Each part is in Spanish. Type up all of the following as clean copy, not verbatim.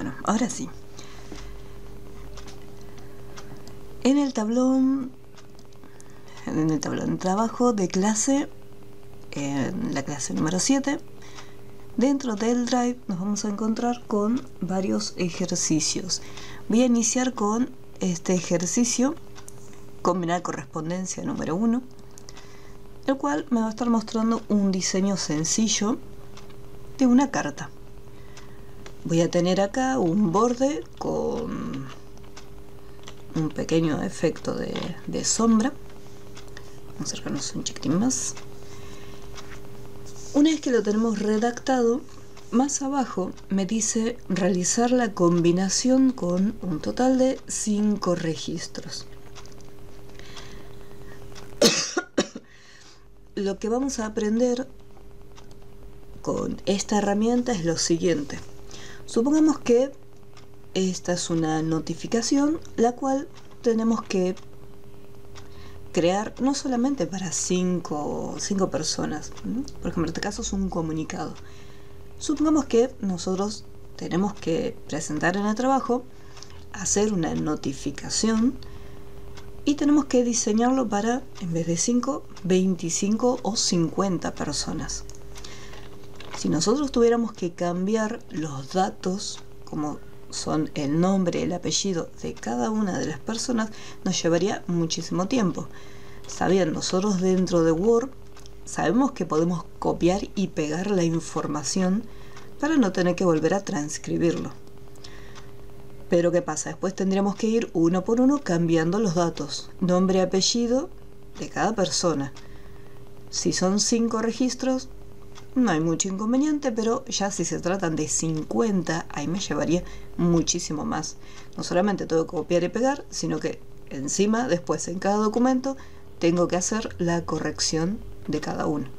Bueno, ahora sí. En el tablón de trabajo de clase, en la clase número 7, dentro del Drive nos vamos a encontrar con varios ejercicios. Voy a iniciar con este ejercicio, combinar correspondencia número 1, el cual me va a estar mostrando un diseño sencillo de una carta. Voy a tener acá un borde con un pequeño efecto de sombra. Vamos a acercarnos un chiquitín más. Una vez que lo tenemos redactado, más abajo me dice realizar la combinación con un total de 5 registros. Lo que vamos a aprender con esta herramienta es lo siguiente. Supongamos que esta es una notificación, la cual tenemos que crear no solamente para 5 personas. Por ejemplo, en este caso es un comunicado. Supongamos que nosotros tenemos que presentar en el trabajo, hacer una notificación y tenemos que diseñarlo para, en vez de 5, 25 o 50 personas. Si nosotros tuviéramos que cambiar los datos, como son el nombre, el apellido de cada una de las personas, nos llevaría muchísimo tiempo. Sabiendo, nosotros dentro de Word sabemos que podemos copiar y pegar la información para no tener que volver a transcribirlo. Pero ¿qué pasa? Después tendríamos que ir uno por uno cambiando los datos, nombre y apellido de cada persona. Si son 5 registros, no hay mucho inconveniente, pero ya si se tratan de 50, ahí me llevaría muchísimo más. No solamente tengo que copiar y pegar, sino que encima, después en cada documento, tengo que hacer la corrección de cada uno.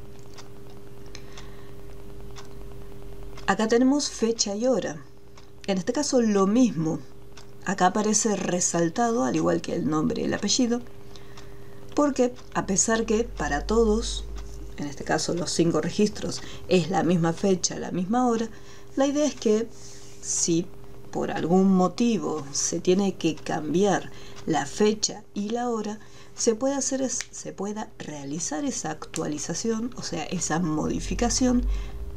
Acá tenemos fecha y hora. En este caso lo mismo. Acá aparece resaltado, al igual que el nombre y el apellido, porque a pesar que para todos, en este caso los 5 registros, es la misma fecha, la misma hora, la idea es que si por algún motivo se tiene que cambiar la fecha y la hora, se pueda realizar esa actualización, o sea, esa modificación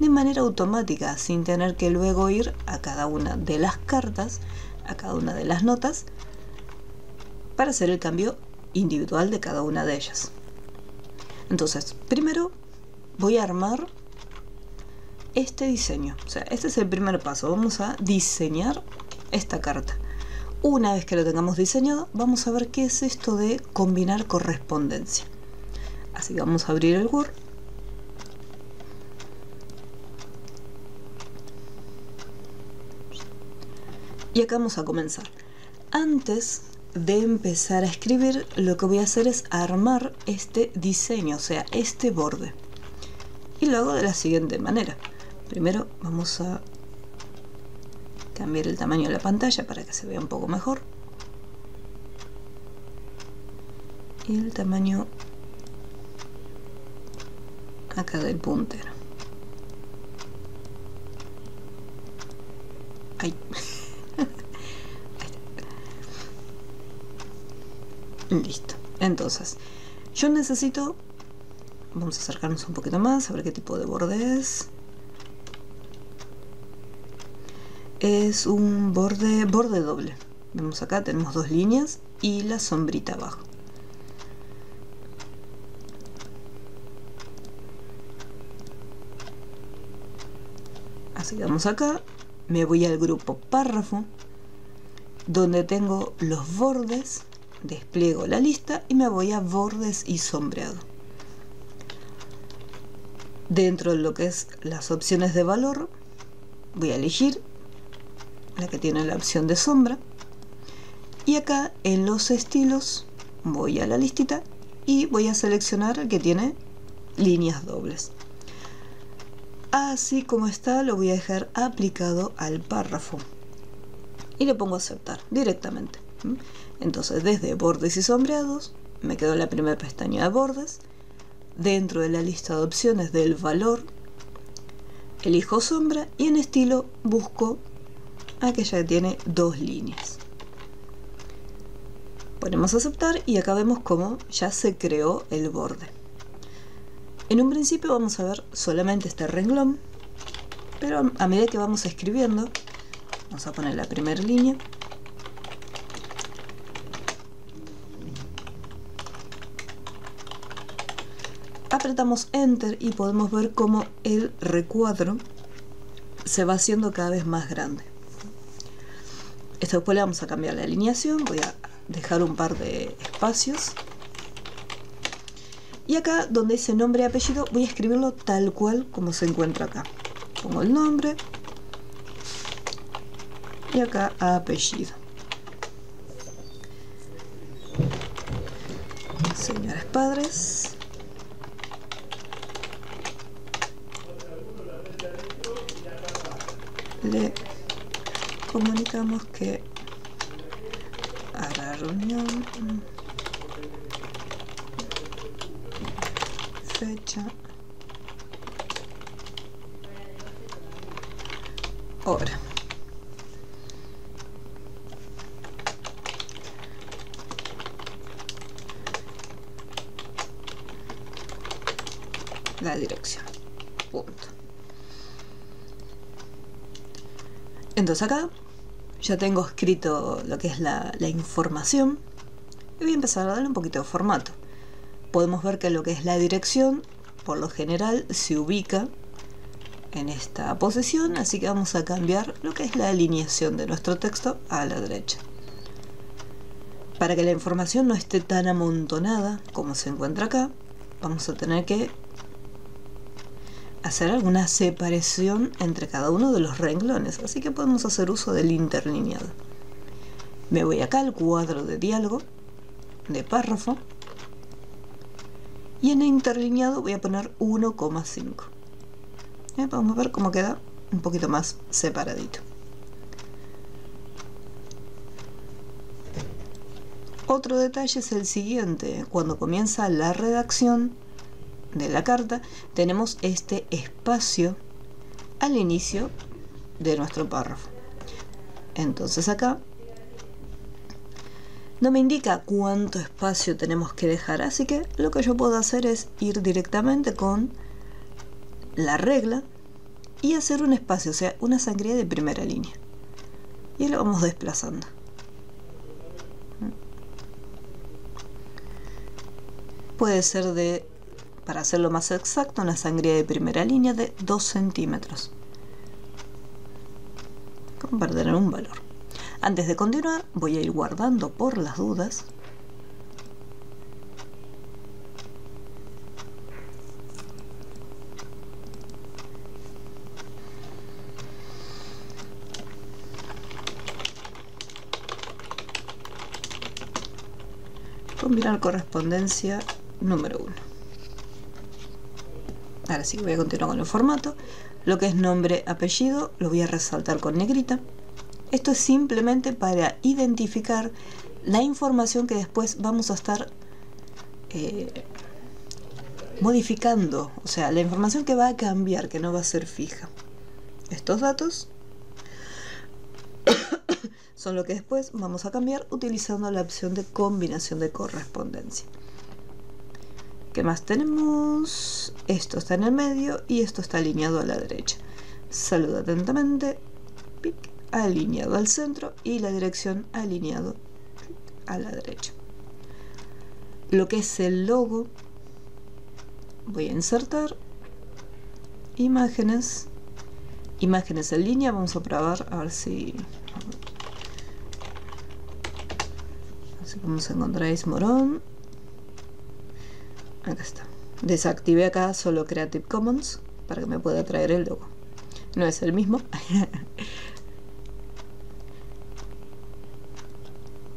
de manera automática, sin tener que luego ir a cada una de las cartas, a cada una de las notas, para hacer el cambio individual de cada una de ellas. Entonces, primero voy a armar este diseño. O sea, este es el primer paso. Vamos a diseñar esta carta. Una vez que lo tengamos diseñado, vamos a ver qué es esto de combinar correspondencia. Así que vamos a abrir el Word. Y acá vamos a comenzar. Antes de empezar a escribir, lo que voy a hacer es armar este diseño, o sea, este borde. Y lo hago de la siguiente manera. Primero vamos a cambiar el tamaño de la pantalla para que se vea un poco mejor. Y el tamaño acá del puntero. Ahí. Listo. Entonces, yo necesito, vamos a acercarnos un poquito más a ver qué tipo de borde es. Es un borde doble. Vemos acá, tenemos 2 líneas y la sombrita abajo. Así que vamos acá, me voy al grupo párrafo, donde tengo los bordes. Despliego la lista y me voy a bordes y sombreado. Dentro de lo que es las opciones de valor, voy a elegir la que tiene la opción de sombra. Y acá en los estilos voy a la listita y voy a seleccionar el que tiene líneas dobles. Así como está, lo voy a dejar aplicado al párrafo. Y le pongo a aceptar directamente. Entonces, desde bordes y sombreados, me quedó la primera pestaña de bordes. Dentro de la lista de opciones del valor, elijo sombra y en estilo busco aquella que tiene 2 líneas. Ponemos aceptar y acá vemos cómo ya se creó el borde. En un principio vamos a ver solamente este renglón, pero a medida que vamos escribiendo, vamos a poner la primera línea. Apretamos Enter y podemos ver cómo el recuadro se va haciendo cada vez más grande. Esto después le vamos a cambiar la alineación, voy a dejar un par de espacios. Y acá donde dice nombre y apellido voy a escribirlo tal cual como se encuentra acá. Pongo el nombre y acá apellido. Señores padres. Le comunicamos que hará reunión, fecha, hora. La dirección. Punto. Entonces acá ya tengo escrito lo que es la información y voy a empezar a darle un poquito de formato. Podemos ver que lo que es la dirección, por lo general, se ubica en esta posición, así que vamos a cambiar lo que es la alineación de nuestro texto a la derecha. Para que la información no esté tan amontonada como se encuentra acá, vamos a tener que hacer alguna separación entre cada uno de los renglones, así que podemos hacer uso del interlineado. Me voy acá al cuadro de diálogo, de párrafo, y en el interlineado voy a poner 1,5. Vamos a ver cómo queda un poquito más separadito. Otro detalle es el siguiente: cuando comienza la redacción de la carta, tenemos este espacio al inicio de nuestro párrafo. Entonces acá no me indica cuánto espacio tenemos que dejar, así que lo que yo puedo hacer es ir directamente con la regla y hacer un espacio, o sea, una sangría de primera línea, y lo vamos desplazando. Puede ser de, para hacerlo más exacto, una sangría de primera línea de 2 centímetros, como para tener un valor. Antes de continuar, voy a ir guardando por las dudas. Combinar correspondencia número 1. Ahora sí, voy a continuar con el formato. Lo que es nombre, apellido, lo voy a resaltar con negrita. Esto es simplemente para identificar la información que después vamos a estar modificando, o sea, la información que va a cambiar, que no va a ser fija. Estos datos son lo que después vamos a cambiar utilizando la opción de combinación de correspondencia. ¿Qué más tenemos? Esto está en el medio y esto está alineado a la derecha. Saluda atentamente, pic, alineado al centro, y la dirección alineado a la derecha. Lo que es el logo, voy a insertar imágenes en línea. Vamos a probar a ver si como encontráis Morón. Acá está. Desactivé acá solo Creative Commons para que me pueda traer el logo. No es el mismo.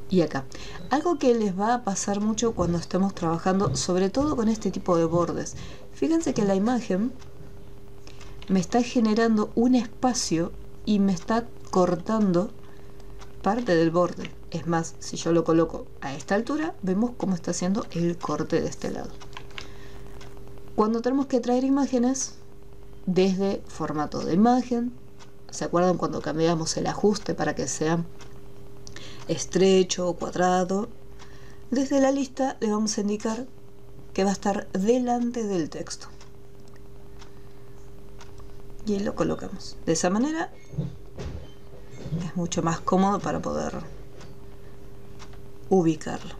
Y acá, algo que les va a pasar mucho cuando estemos trabajando, sobre todo con este tipo de bordes. Fíjense que la imagen me está generando un espacio y me está cortando parte del borde. Es más, si yo lo coloco a esta altura, vemos cómo está haciendo el corte de este lado. Cuando tenemos que traer imágenes, desde formato de imagen, ¿Se acuerdan cuando cambiamos el ajuste para que sea estrecho o cuadrado? Desde la lista le vamos a indicar que va a estar delante del texto. Y lo colocamos. De esa manera es mucho más cómodo para poder ubicarlo.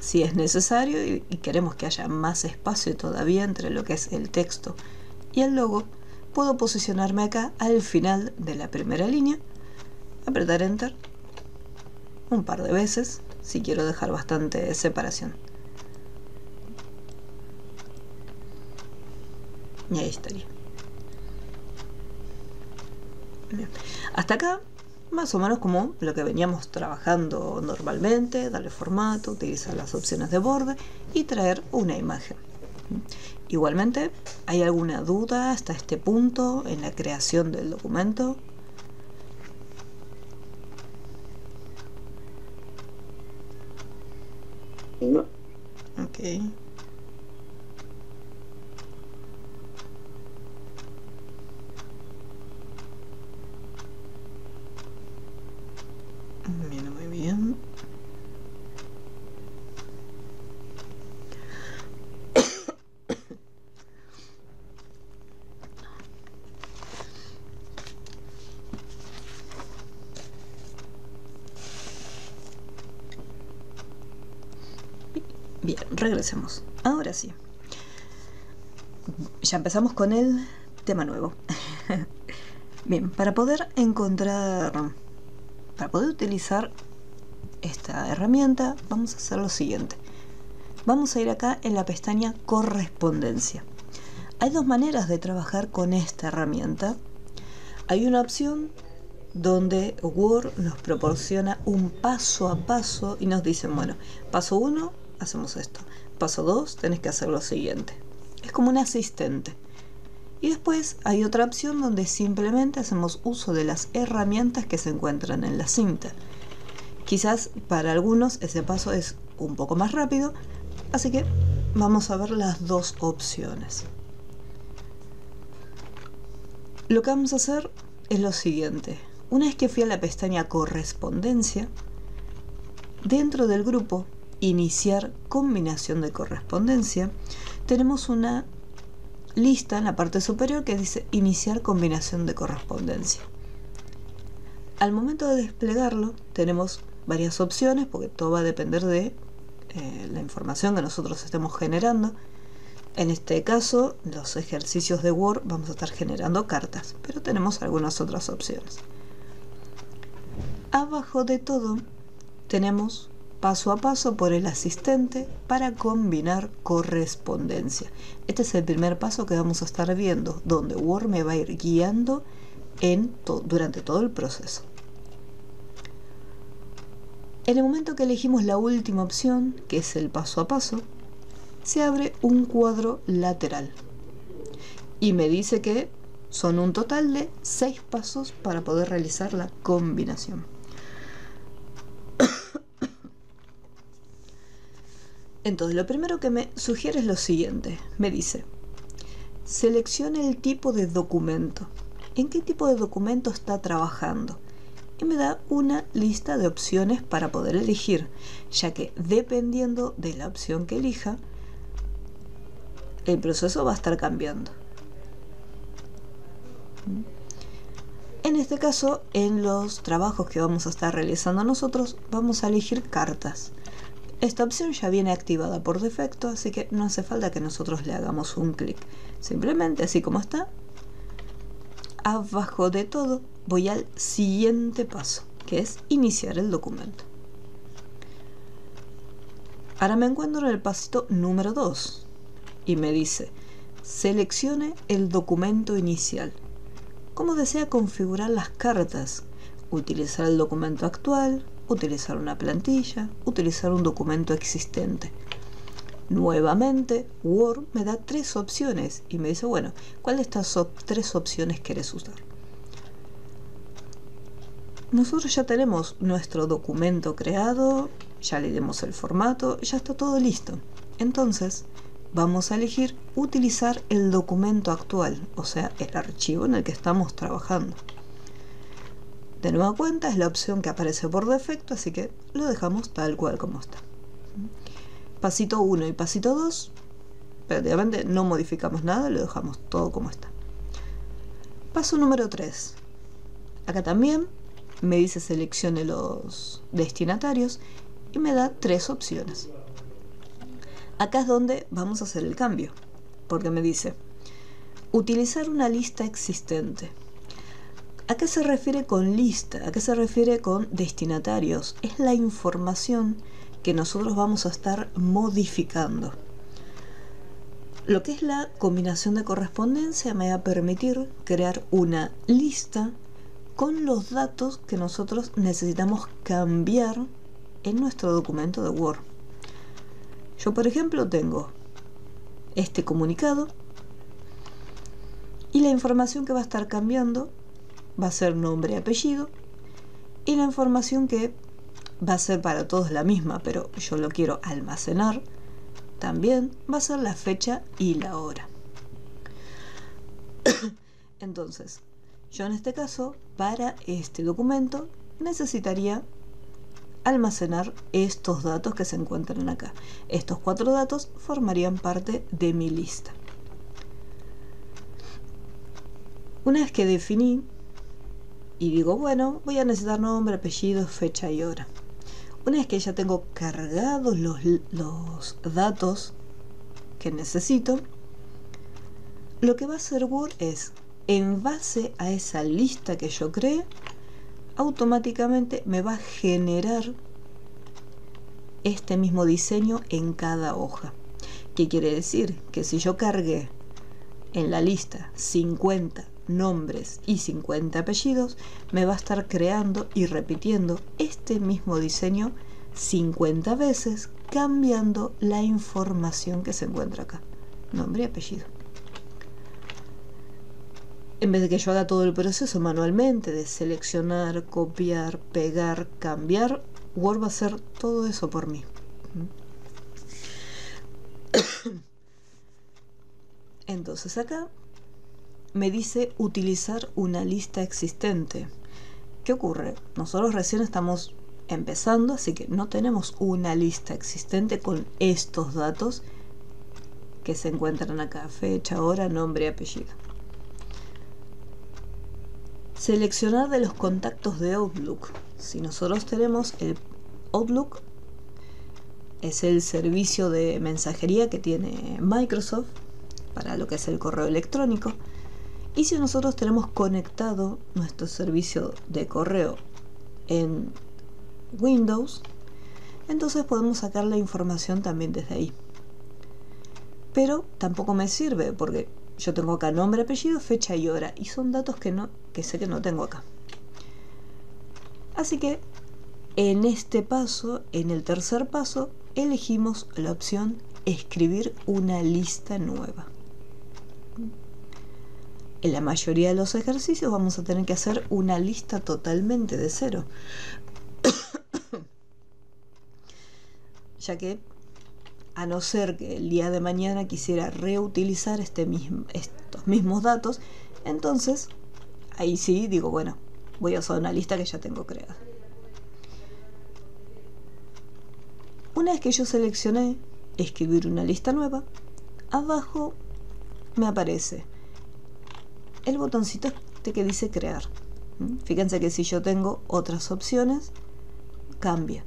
Si es necesario y queremos que haya más espacio todavía entre lo que es el texto y el logo, puedo posicionarme acá al final de la primera línea, apretar Enter un par de veces si quiero dejar bastante separación. Y ahí estaría. Bien. Hasta acá, más o menos como lo que veníamos trabajando normalmente: darle formato, utilizar las opciones de borde y traer una imagen. Igualmente, ¿hay alguna duda hasta este punto en la creación del documento? No. Ok. Bien, muy bien. Bien, regresemos. Ahora sí. Ya empezamos con el tema nuevo. Bien, para poder utilizar esta herramienta, vamos a hacer lo siguiente. Vamos a ir acá en la pestaña Correspondencia. Hay dos maneras de trabajar con esta herramienta. Hay una opción donde Word nos proporciona un paso a paso y nos dicen, bueno, paso 1, hacemos esto. Paso 2, tenés que hacer lo siguiente. Es como un asistente. Y después hay otra opción donde simplemente hacemos uso de las herramientas que se encuentran en la cinta. Quizás para algunos ese paso es un poco más rápido, así que vamos a ver las dos opciones. Lo que vamos a hacer es lo siguiente. Una vez que fui a la pestaña Correspondencia, dentro del grupo Iniciar combinación de correspondencia, tenemos una lista en la parte superior que dice Iniciar combinación de correspondencia. Al momento de desplegarlo tenemos varias opciones, porque todo va a depender de la información que nosotros estemos generando. En este caso, los ejercicios de Word vamos a estar generando cartas, pero tenemos algunas otras opciones. Abajo de todo tenemos paso a paso por el asistente para combinar correspondencia. Este es el primer paso que vamos a estar viendo, donde Word me va a ir guiando durante todo el proceso. En el momento que elegimos la última opción, que es el paso a paso, se abre un cuadro lateral y me dice que son un total de 6 pasos para poder realizar la combinación. Entonces, lo primero que me sugiere es lo siguiente. Me dice, seleccione el tipo de documento. ¿En qué tipo de documento está trabajando? Y me da una lista de opciones para poder elegir, ya que dependiendo de la opción que elija, el proceso va a estar cambiando. En este caso, en los trabajos que vamos a estar realizando nosotros, vamos a elegir cartas. Esta opción ya viene activada por defecto, así que no hace falta que nosotros le hagamos un clic. Simplemente, así como está, abajo de todo voy al siguiente paso, que es iniciar el documento. Ahora me encuentro en el pasito número 2 y me dice, seleccione el documento inicial. ¿Cómo desea configurar las cartas? Utilizar el documento actual, utilizar una plantilla, utilizar un documento existente. Nuevamente, Word me da 3 opciones y me dice, bueno, ¿cuál de estas 3 opciones querés usar? Nosotros ya tenemos nuestro documento creado, ya le dimos el formato, ya está todo listo. Entonces, vamos a elegir utilizar el documento actual, o sea, el archivo en el que estamos trabajando. De nueva cuenta es la opción que aparece por defecto, así que lo dejamos tal cual como está. Pasito 1 y pasito 2, prácticamente no modificamos nada, lo dejamos todo como está. Paso número 3. Acá también me dice seleccione los destinatarios y me da 3 opciones. Acá es donde vamos a hacer el cambio, porque me dice utilizar una lista existente. ¿A qué se refiere con lista? ¿A qué se refiere con destinatarios? Es la información que nosotros vamos a estar modificando. Lo que es la combinación de correspondencia me va a permitir crear una lista con los datos que nosotros necesitamos cambiar en nuestro documento de Word. Yo, por ejemplo, tengo este comunicado y la información que va a estar cambiando va a ser nombre y apellido, y la información que va a ser para todos la misma, pero yo lo quiero almacenar, también va a ser la fecha y la hora. Entonces, yo en este caso, para este documento, necesitaría almacenar estos datos que se encuentran acá. Estos 4 datos formarían parte de mi lista. Una vez que definí y digo, bueno, voy a necesitar nombre, apellido, fecha y hora. Una vez que ya tengo cargados los datos que necesito, lo que va a hacer Word es, en base a esa lista que yo creé, automáticamente me va a generar este mismo diseño en cada hoja. ¿Qué quiere decir? Que si yo cargué en la lista 50 nombres y 50 apellidos, me va a estar creando y repitiendo este mismo diseño 50 veces, cambiando la información que se encuentra acá, nombre y apellido. En vez de que yo haga todo el proceso manualmente de seleccionar, copiar, pegar, cambiar, Word va a hacer todo eso por mí. Entonces acá me dice utilizar una lista existente. ¿Qué ocurre? Nosotros recién estamos empezando, así que no tenemos una lista existente con estos datos que se encuentran acá: fecha, hora, nombre y apellido. Seleccionar de los contactos de Outlook. Si nosotros tenemos el Outlook, es el servicio de mensajería que tiene Microsoft para lo que es el correo electrónico, y si nosotros tenemos conectado nuestro servicio de correo en Windows, entonces podemos sacar la información también desde ahí. Pero tampoco me sirve porque yo tengo acá nombre, apellido, fecha y hora, y son datos que sé que no tengo acá. Así que en este paso, en el tercer paso, elegimos la opción escribir una lista nueva. En la mayoría de los ejercicios vamos a tener que hacer una lista totalmente de cero, ya que a no ser que el día de mañana quisiera reutilizar estos mismos datos, entonces ahí sí digo, bueno, voy a usar una lista que ya tengo creada. Una vez que yo seleccioné escribir una lista nueva, abajo me aparece el botoncito este que dice crear. Fíjense que si yo tengo otras opciones, cambia.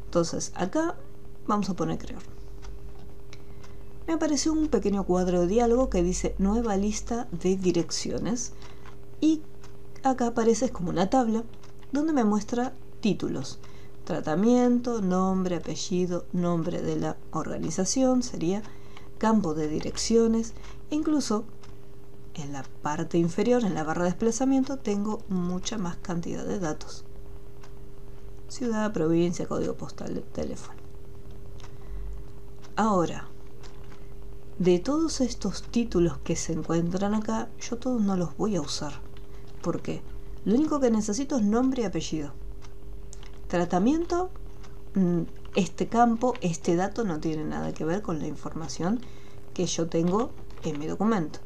Entonces acá vamos a poner crear. Me apareció un pequeño cuadro de diálogo que dice nueva lista de direcciones, y acá aparece como una tabla donde me muestra títulos: tratamiento, nombre, apellido, nombre de la organización, sería campo de direcciones, e incluso en la parte inferior, en la barra de desplazamiento, tengo mucha más cantidad de datos: ciudad, provincia, código postal, teléfono. Ahora, de todos estos títulos que se encuentran acá, yo todos no los voy a usar. ¿Por qué? Lo único que necesito es nombre y apellido. Tratamiento, este campo, este dato no tiene nada que ver con la información que yo tengo en mi documento.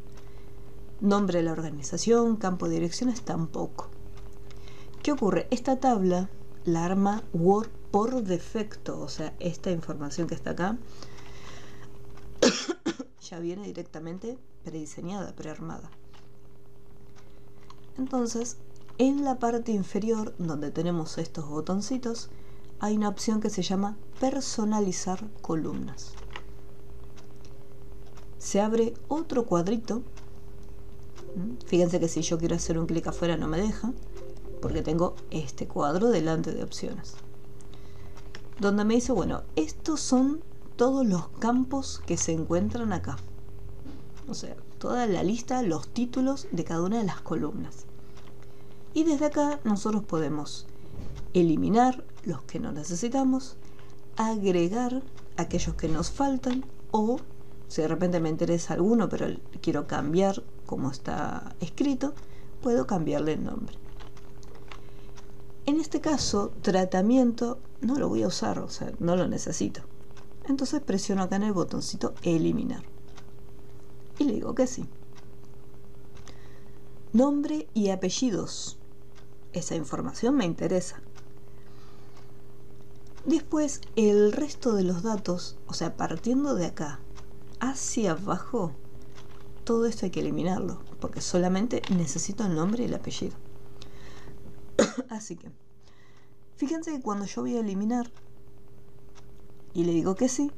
Nombre de la organización, campo de direcciones, tampoco. ¿Qué ocurre? Esta tabla la arma Word por defecto, o sea, esta información que está acá ya viene directamente prediseñada, prearmada. Entonces, en la parte inferior, donde tenemos estos botoncitos, hay una opción que se llama personalizar columnas. Se abre otro cuadrito. Fíjense que si yo quiero hacer un clic afuera no me deja, porque tengo este cuadro delante de opciones, donde me dice, bueno, estos son todos los campos que se encuentran acá. O sea, toda la lista, los títulos de cada una de las columnas. Y desde acá nosotros podemos eliminar los que no necesitamos, agregar aquellos que nos faltan, o si de repente me interesa alguno pero quiero cambiar como está escrito, puedo cambiarle el nombre. En este caso, tratamiento no lo voy a usar, o sea, no lo necesito. Entonces presiono acá en el botoncito eliminar. Y le digo que sí. Nombre y apellidos. Esa información me interesa. Después, el resto de los datos, o sea, partiendo de acá hacia abajo, todo esto hay que eliminarlo, porque solamente necesito el nombre y el apellido. Así que, fíjense que cuando yo voy a eliminar y le digo que sí,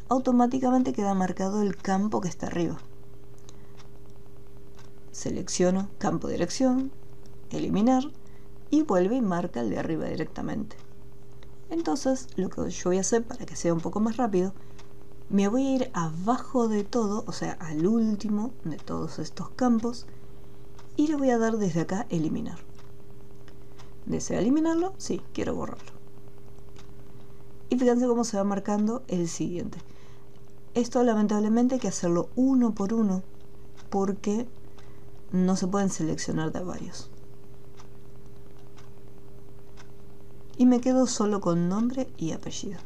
automáticamente queda marcado el campo que está arriba. Selecciono campo dirección, eliminar, y vuelve y marca el de arriba directamente. Entonces, lo que yo voy a hacer para que sea un poco más rápido, me voy a ir abajo de todo, o sea, al último de todos estos campos, y le voy a dar desde acá eliminar. ¿Desea eliminarlo? Sí, quiero borrarlo. Y fíjense cómo se va marcando el siguiente. Esto lamentablemente hay que hacerlo uno por uno, porque no se pueden seleccionar de varios. Y me quedo solo con nombre y apellido.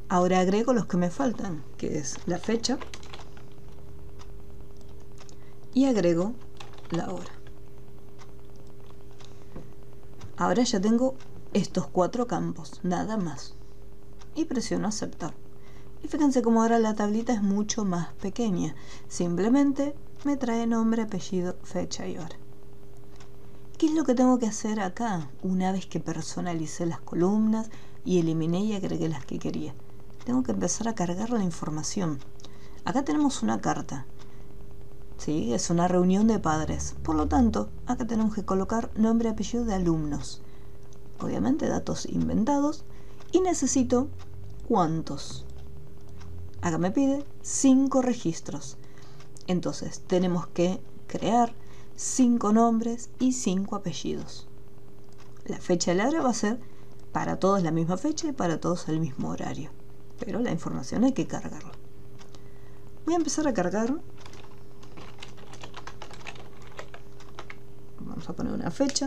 Ahora agrego los que me faltan, que es la fecha, y agrego la hora. Ahora ya tengo estos 4 campos, nada más. Y presiono aceptar. Y fíjense cómo ahora la tablita es mucho más pequeña. Simplemente me trae nombre, apellido, fecha y hora. ¿Qué es lo que tengo que hacer acá una vez que personalicé las columnas y eliminé y agregué las que quería? Tengo que empezar a cargar la información. Acá tenemos una carta. ¿Sí? Es una reunión de padres. Por lo tanto, acá tenemos que colocar nombre y apellido de alumnos. Obviamente datos inventados. Y necesito ¿cuántos? Acá me pide 5 registros. Entonces tenemos que crear 5 nombres y 5 apellidos. La fecha de la hora va a ser para todos la misma fecha y para todos el mismo horario. Pero la información hay que cargarla. Voy a empezar a cargar. Vamos a poner una fecha.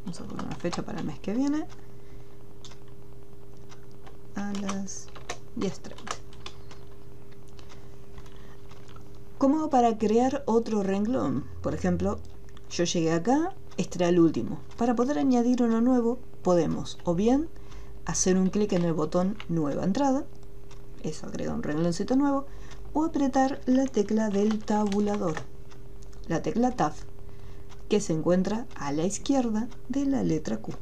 Vamos a poner una fecha para el mes que viene. A las 10:30. ¿Cómo hago para crear otro renglón? Por ejemplo, yo llegué acá, este era el último. Para poder añadir uno nuevo, podemos o bien hacer un clic en el botón Nueva entrada, eso agrega un rengloncito nuevo, o apretar la tecla del tabulador, la tecla Tab, que se encuentra a la izquierda de la letra Q.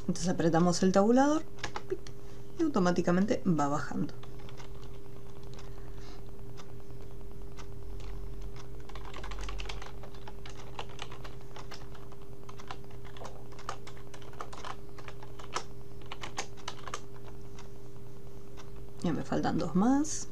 Entonces apretamos el tabulador y automáticamente va bajando. Ya me faltan 2 más.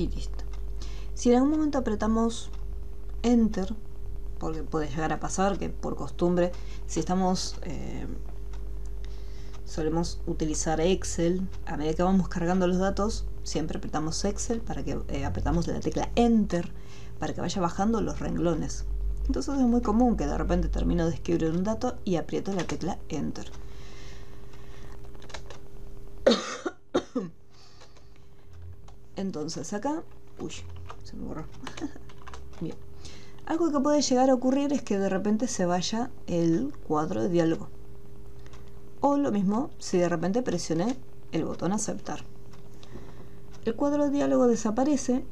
y listo. Si en algún momento apretamos Enter, porque puede llegar a pasar que por costumbre, si estamos solemos utilizar Excel, a medida que vamos cargando los datos siempre apretamos Excel para que apretamos la tecla Enter para que vaya bajando los renglones. Entonces es muy común que de repente termino de escribir un dato y aprieto la tecla Enter. Entonces acá, uy, se me borró. Bien. Algo que puede llegar a ocurrir es que de repente se vaya el cuadro de diálogo. O lo mismo si de repente presioné el botón aceptar. El cuadro de diálogo desaparece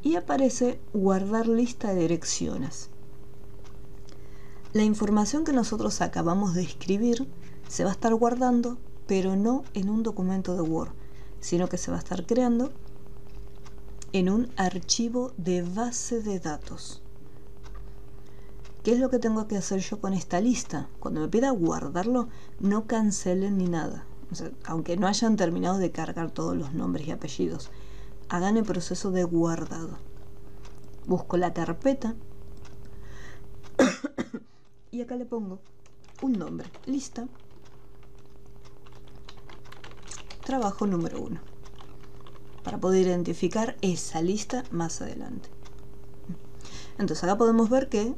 y aparece guardar lista de direcciones. La información que nosotros acabamos de escribir se va a estar guardando, pero no en un documento de Word, sino que se va a estar creando en un archivo de base de datos. ¿Qué es lo que tengo que hacer yo con esta lista? Cuando me pida guardarlo, no cancelen ni nada. O sea, aunque no hayan terminado de cargar todos los nombres y apellidos, hagan el proceso de guardado. Busco la carpeta y acá le pongo un nombre, lista, trabajo número 1, para poder identificar esa lista más adelante. Entonces acá podemos ver que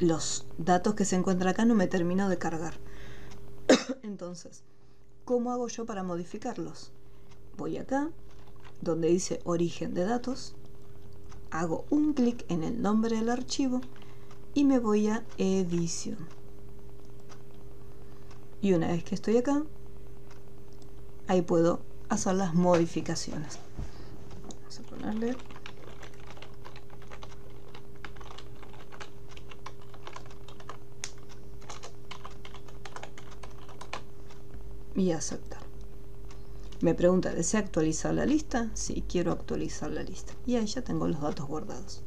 los datos que se encuentran acá no me termino de cargar. Entonces, ¿cómo hago yo para modificarlos? Voy acá, donde dice origen de datos, hago un clic en el nombre del archivo y me voy a edición. Y una vez que estoy acá, ahí puedo hacer las modificaciones. Vamos a ponerle y aceptar. Me pregunta, ¿desea actualizar la lista? Sí, quiero actualizar la lista. Y ahí ya tengo los datos guardados.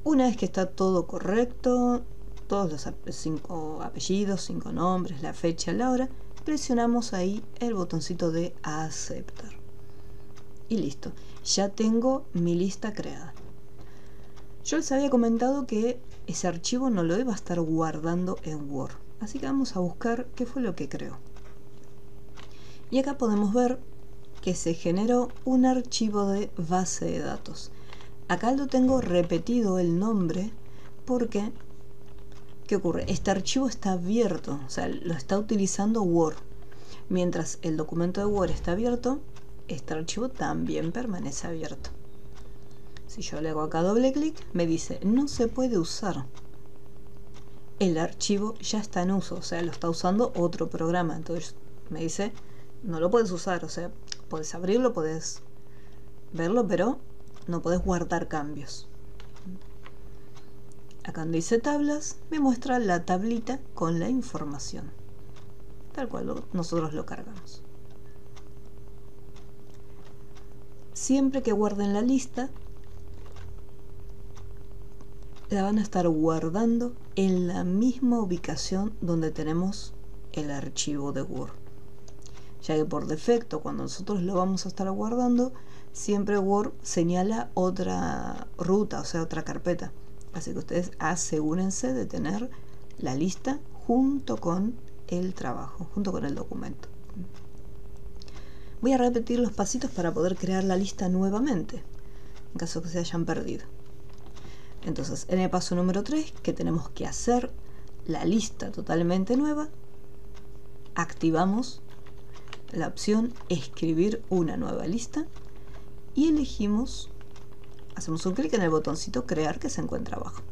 Una vez que está todo correcto, todos los 5 apellidos, 5 nombres, la fecha, la hora, presionamos ahí el botoncito de aceptar. Y listo. Ya tengo mi lista creada. Yo les había comentado que ese archivo no lo iba a estar guardando en Word. Así que vamos a buscar qué fue lo que creó. Y acá podemos ver que se generó un archivo de base de datos. Acá lo tengo repetido el nombre porque, ¿qué ocurre? Este archivo está abierto, o sea, lo está utilizando Word. Mientras el documento de Word está abierto, este archivo también permanece abierto. Si yo le hago acá doble clic, me dice no se puede usar. El archivo ya está en uso, o sea, lo está usando otro programa. Entonces me dice no lo puedes usar, o sea, puedes abrirlo, puedes verlo, pero no puedes guardar cambios. Acá donde dice tablas, me muestra la tablita con la información, tal cual nosotros lo cargamos. Siempre que guarden la lista, la van a estar guardando en la misma ubicación donde tenemos el archivo de Word, ya que por defecto cuando nosotros lo vamos a estar guardando siempre Word señala otra ruta, o sea otra carpeta, así que ustedes asegúrense de tener la lista junto con el trabajo, junto con el documento. Voy a repetir los pasitos para poder crear la lista nuevamente en caso que se hayan perdido. Entonces en el paso número 3, que tenemos que hacer la lista totalmente nueva, activamos la opción escribir una nueva lista y elegimos, hacemos un clic en el botoncito crear que se encuentra abajo.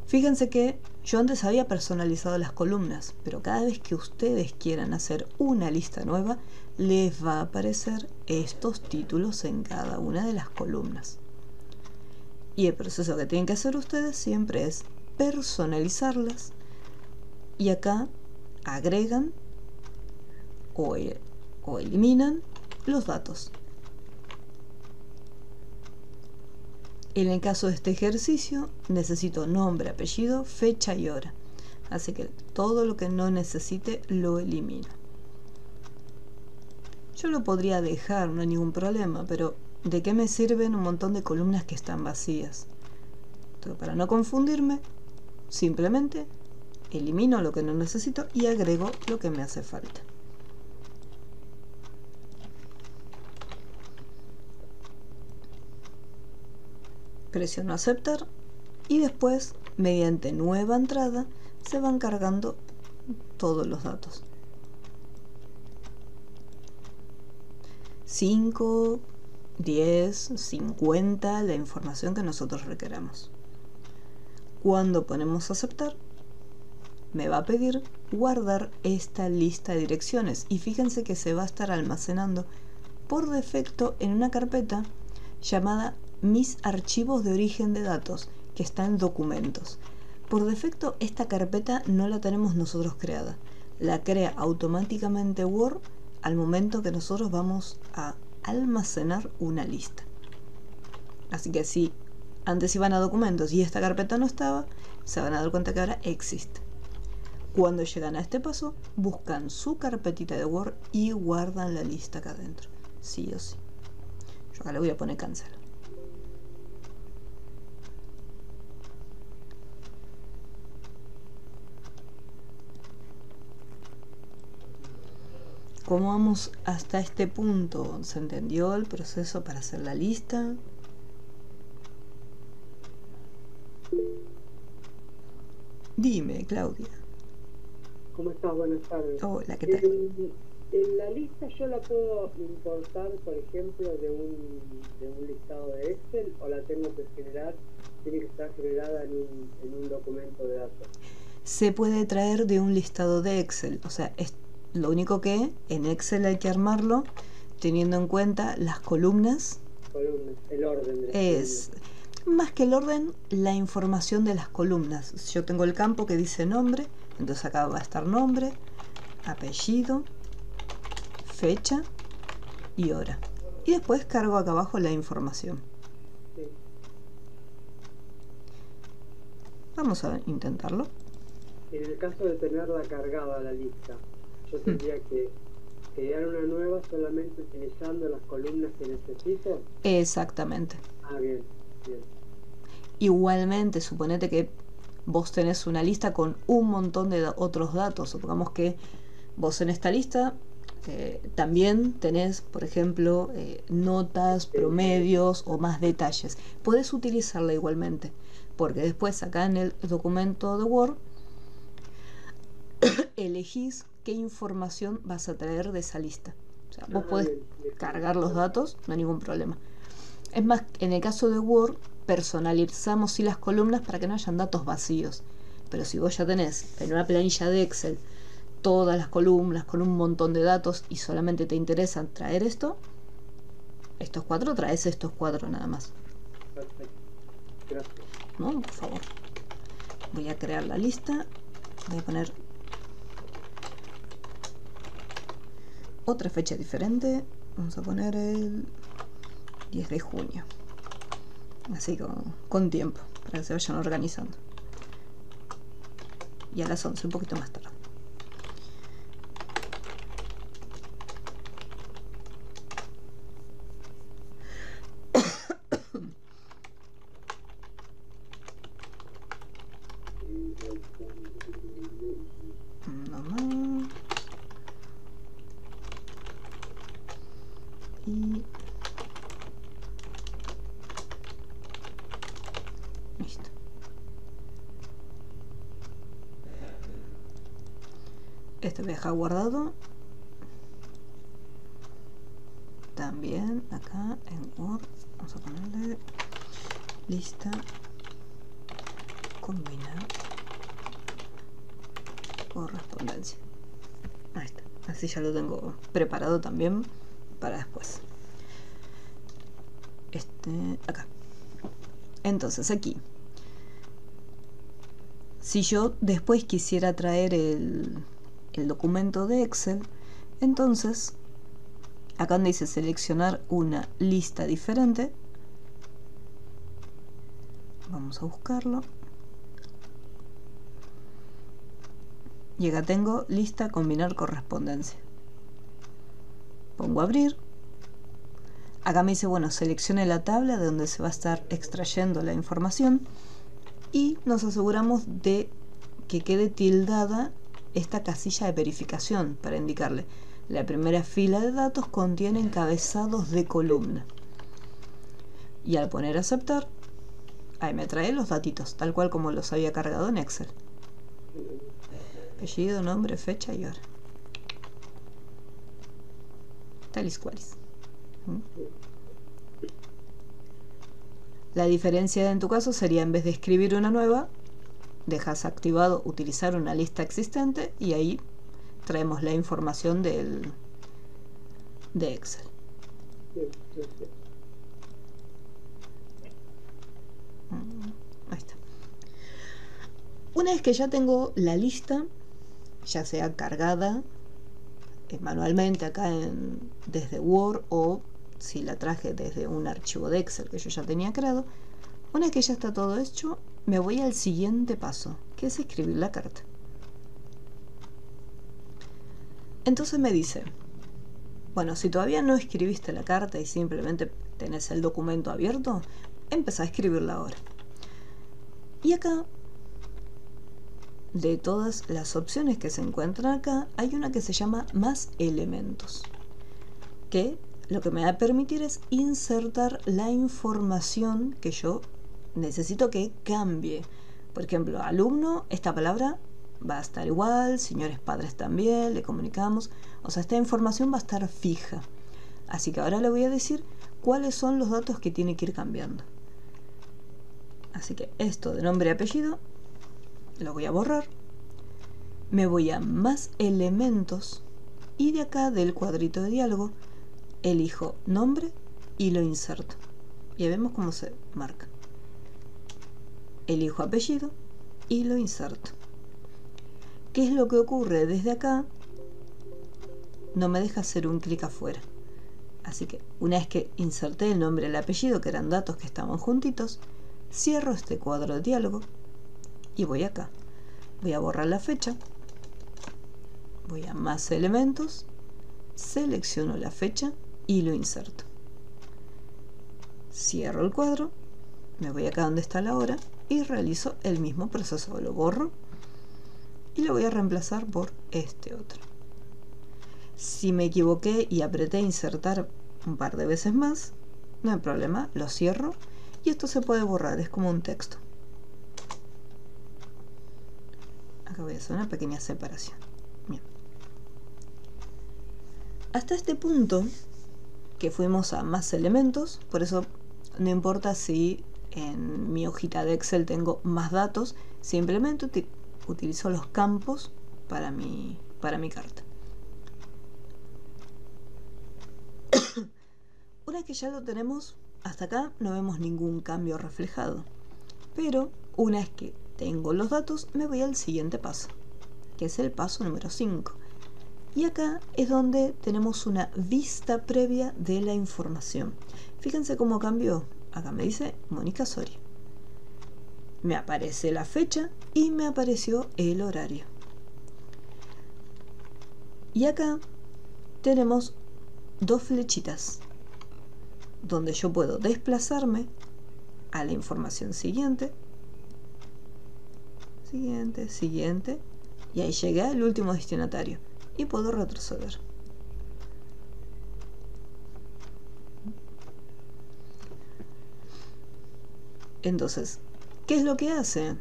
Fíjense que yo antes había personalizado las columnas, pero cada vez que ustedes quieran hacer una lista nueva, les va a aparecer estos títulos en cada una de las columnas. Y el proceso que tienen que hacer ustedes siempre es personalizarlas y acá agregan o eliminan los datos. En el caso de este ejercicio necesito nombre, apellido, fecha y hora, así que todo lo que no necesite lo elimino. Yo lo podría dejar, no hay ningún problema, pero ¿de qué me sirven un montón de columnas que están vacías? Entonces, para no confundirme, simplemente elimino lo que no necesito y agrego lo que me hace falta. Presiono aceptar y después, mediante nueva entrada, se van cargando todos los datos. 5, 10, 50, la información que nosotros requeramos. Cuando ponemos aceptar, me va a pedir guardar esta lista de direcciones y fíjense que se va a estar almacenando por defecto en una carpeta llamada mis archivos de origen de datos, que está en documentos. Por defecto esta carpeta no la tenemos nosotros creada, la crea automáticamente Word al momento que nosotros vamos a almacenar una lista. Así que si antes iban a documentos y esta carpeta no estaba, se van a dar cuenta que ahora existe. Cuando llegan a este paso, buscan su carpetita de Word y guardan la lista acá adentro, sí o sí. Yo acá le voy a poner cancel. ¿Cómo vamos hasta este punto? ¿Se entendió el proceso para hacer la lista? Dime, Claudia. ¿Cómo estás? Buenas tardes. Hola, ¿qué tal? En la lista yo la puedo importar, por ejemplo, de un listado de Excel, o la tengo que generar, tiene que estar generada en un documento de datos. Se puede traer de un listado de Excel, o sea, lo único que en Excel hay que armarlo teniendo en cuenta las columnas. El orden de las es más que el orden, la información de las columnas. Yo tengo el campo que dice nombre, entonces acá va a estar nombre, apellido, fecha y hora. Y después cargo acá abajo la información. Sí. Vamos a intentarlo. En el caso de tenerla cargada la lista, yo tendría que crear una nueva solamente utilizando las columnas que necesito. Exactamente. Ah, bien, bien. Igualmente, suponete que vos tenés una lista con un montón de otros datos. Supongamos que vos en esta lista también tenés, por ejemplo, notas, promedios o más detalles. Podés utilizarla igualmente, porque después acá en el documento de Word elegís qué información vas a traer de esa lista. O sea, vos podés cargar los datos, no hay ningún problema. Es más, en el caso de Word, personalizamos sí las columnas para que no hayan datos vacíos. Pero si vos ya tenés en una planilla de Excel todas las columnas con un montón de datos y solamente te interesa traer estos 4, traes estos 4 nada más. Perfecto. Gracias. ¿No? Por favor. Voy a crear la lista. Voy a poner otra fecha diferente. Vamos a poner el 10 de junio. Así con tiempo, para que se vayan organizando. Y a las 11, un poquito más tarde. No más. Y listo. Este voy a dejar guardado. También acá en Word vamos a ponerle lista combinar correspondencia. Ahí está. Así ya lo tengo preparado también para después. Acá. Entonces aquí, si yo después quisiera traer el documento de Excel, entonces acá donde dice seleccionar una lista diferente, vamos a buscarlo y acá tengo lista combinar correspondencia. Pongo abrir. Acá me dice, bueno, seleccione la tabla de donde se va a estar extrayendo la información y nos aseguramos de que quede tildada esta casilla de verificación para indicarle la primera fila de datos contiene encabezados de columna. Y al poner aceptar, ahí me trae los datitos, tal cual como los había cargado en Excel. Apellido, nombre, fecha y hora. Talis cualis. La diferencia en tu caso sería, en vez de escribir una nueva, dejas activado utilizar una lista existente y ahí traemos la información de Excel. Ahí está. Una vez que ya tengo la lista, ya sea cargada manualmente acá desde Word o si la traje desde un archivo de Excel que yo ya tenía creado, una vez que ya está todo hecho, me voy al siguiente paso, que es escribir la carta. Entonces me dice, bueno, si todavía no escribiste la carta y simplemente tenés el documento abierto, empezá a escribirla ahora. Y acá, de todas las opciones que se encuentran acá, hay una que se llama más elementos, que lo que me va a permitir es insertar la información que yo necesito que cambie. Por ejemplo, alumno, esta palabra va a estar igual, señores padres también, le comunicamos. O sea, esta información va a estar fija. Así que ahora le voy a decir cuáles son los datos que tiene que ir cambiando. Así que esto de nombre y apellido lo voy a borrar. Me voy a más elementos y de acá del cuadrito de diálogo elijo nombre y lo inserto. Ya vemos cómo se marca. Elijo apellido y lo inserto. ¿Qué es lo que ocurre? Desde acá no me deja hacer un clic afuera. Así que una vez que inserté el nombre y el apellido, que eran datos que estaban juntitos, cierro este cuadro de diálogo y voy acá. Voy a borrar la fecha. Voy a más elementos, selecciono la fecha y lo inserto. Cierro el cuadro, me voy acá donde está la hora y realizo el mismo proceso. Lo borro y lo voy a reemplazar por este otro. Si me equivoqué y apreté insertar un par de veces más, no hay problema, lo cierro y esto se puede borrar, es como un texto. Acá voy a hacer una pequeña separación. Bien. Hasta este punto que fuimos a más elementos, por eso no importa si en mi hojita de Excel tengo más datos, simplemente utilizo los campos para mi carta. Una vez que ya lo tenemos, hasta acá no vemos ningún cambio reflejado. Pero una vez que tengo los datos, me voy al siguiente paso, que es el paso número 5. Y acá es donde tenemos una vista previa de la información. Fíjense cómo cambió. Acá me dice Mónica Soria. Me aparece la fecha y me apareció el horario. Y acá tenemos dos flechitas donde yo puedo desplazarme a la información siguiente, siguiente, y ahí llegué al último destinatario y puedo retroceder. Entonces, ¿qué es lo que hace?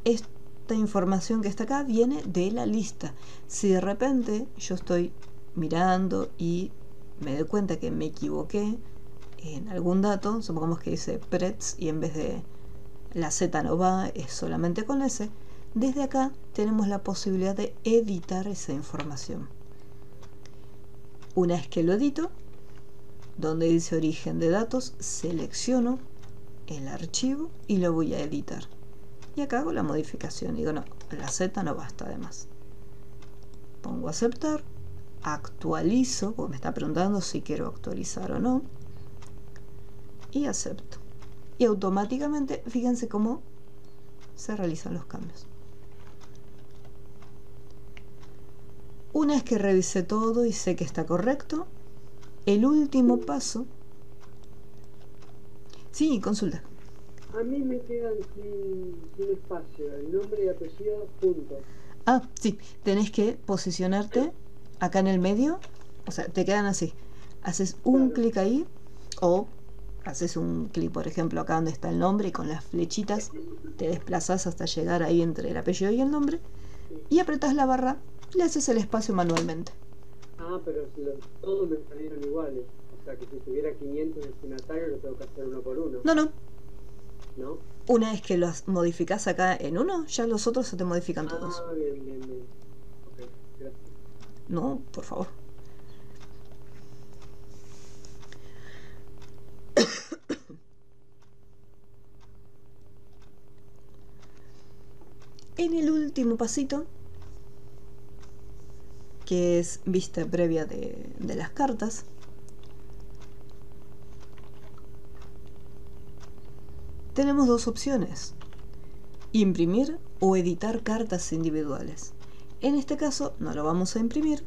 Esta información que está acá viene de la lista. Si de repente yo estoy mirando y me doy cuenta que me equivoqué en algún dato, supongamos que dice Pretz y en vez de la Z no va, es solamente con S, desde acá tenemos la posibilidad de editar esa información. Una vez que lo edito, donde dice origen de datos, selecciono el archivo y lo voy a editar. Y acá hago la modificación. Digo, no, la Z no basta además. Pongo aceptar, actualizo, porque me está preguntando si quiero actualizar o no. Y acepto. Y automáticamente, fíjense cómo se realizan los cambios. Una vez que revisé todo y sé que está correcto, el último paso... Sí, consulta. A mí me quedan sin espacio, el nombre y apellido juntos. Ah, sí, tenés que posicionarte acá en el medio, o sea, te quedan así. Haces un Claro. clic ahí o haces un clic, por ejemplo, acá donde está el nombre y con las flechitas te desplazas hasta llegar ahí entre el apellido y el nombre Sí. y apretás la barra, le haces el espacio manualmente. Ah, pero todos me salieron iguales. O sea que si tuviera 500 destinatarios lo tengo que hacer uno por uno, No, no, ¿no? una vez que los modificás acá en uno, ya los otros se te modifican todos. Ah, bien, bien, bien. Ok, gracias. No, por favor. En el último pasito, que es vista previa de las cartas, tenemos dos opciones: imprimir o editar cartas individuales. En este caso no lo vamos a imprimir,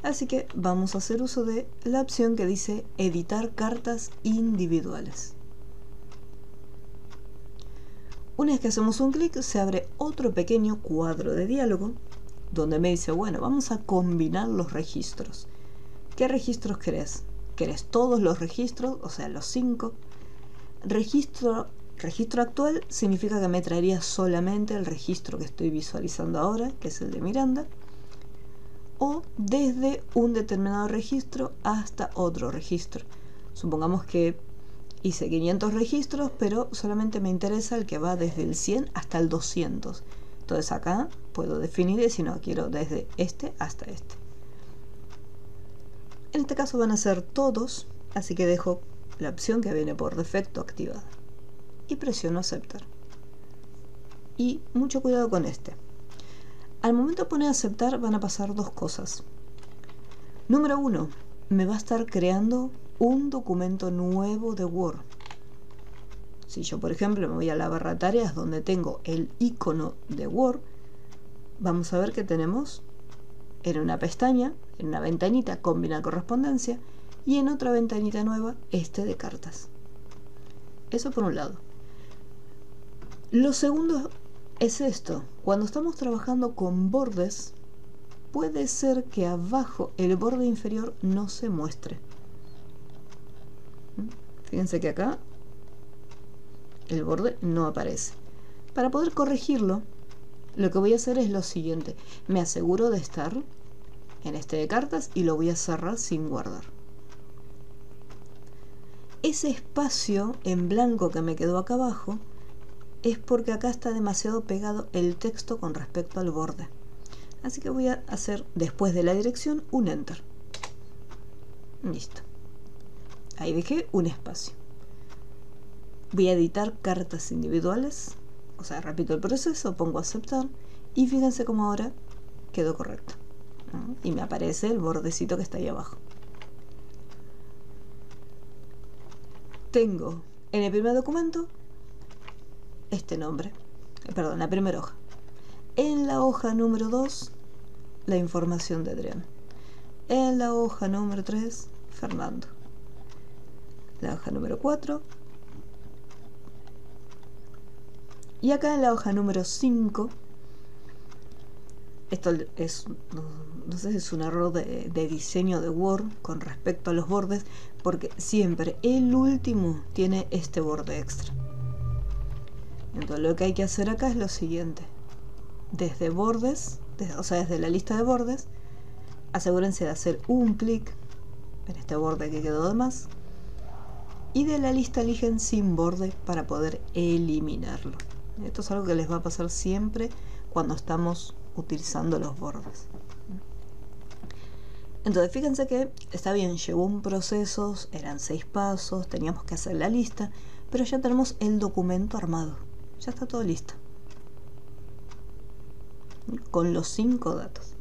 así que vamos a hacer uso de la opción que dice editar cartas individuales. Una vez que hacemos un clic, se abre otro pequeño cuadro de diálogo donde me dice, bueno, vamos a combinar los registros. ¿Qué registros querés? ¿Querés todos los registros? O sea, los 5. Registro actual significa que me traería solamente el registro que estoy visualizando ahora, que es el de Miranda, o desde un determinado registro hasta otro registro. Supongamos que hice 500 registros, pero solamente me interesa el que va desde el 100 hasta el 200. Entonces acá puedo definir si no quiero desde este hasta este. En este caso van a ser todos, así que dejo la opción que viene por defecto activada y presiono aceptar. Y mucho cuidado con este. Al momento de poner aceptar van a pasar dos cosas. Número 1, me va a estar creando un documento nuevo de Word. Si yo, por ejemplo, me voy a la barra tareas donde tengo el icono de Word, vamos a ver que tenemos en una pestaña, en una ventanita, combinar correspondencia, y en otra ventanita nueva, este de cartas. Eso por un lado. Lo segundo es esto: cuando estamos trabajando con bordes, puede ser que abajo el borde inferior no se muestre. Fíjense que acá el borde no aparece. Para poder corregirlo, lo que voy a hacer es lo siguiente: me aseguro de estar en este de cartas y lo voy a cerrar sin guardar. Ese espacio en blanco que me quedó acá abajo es porque acá está demasiado pegado el texto con respecto al borde. Así que voy a hacer, después de la dirección, un enter. Listo. Ahí dejé un espacio. Voy a editar cartas individuales. O sea, repito el proceso, pongo aceptar. Y fíjense cómo ahora quedó correcto. Y me aparece el bordecito que está ahí abajo. Tengo en el primer documento este nombre. Perdón, la primera hoja. En la hoja número 2, la información de Adrián. En la hoja número 3, Fernando. La hoja número 4. Y acá en la hoja número 5, esto es, no sé si es un error de diseño de Word con respecto a los bordes, porque siempre el último tiene este borde extra. Entonces lo que hay que hacer acá es lo siguiente: desde bordes, o sea, desde la lista de bordes, asegúrense de hacer un clic en este borde que quedó de más, y de la lista eligen sin borde para poder eliminarlo. Esto es algo que les va a pasar siempre cuando estamos utilizando los bordes. Entonces fíjense que está bien, llevó un proceso, eran 6 pasos, teníamos que hacer la lista, pero ya tenemos el documento armado, ya está todo listo con los 5 datos.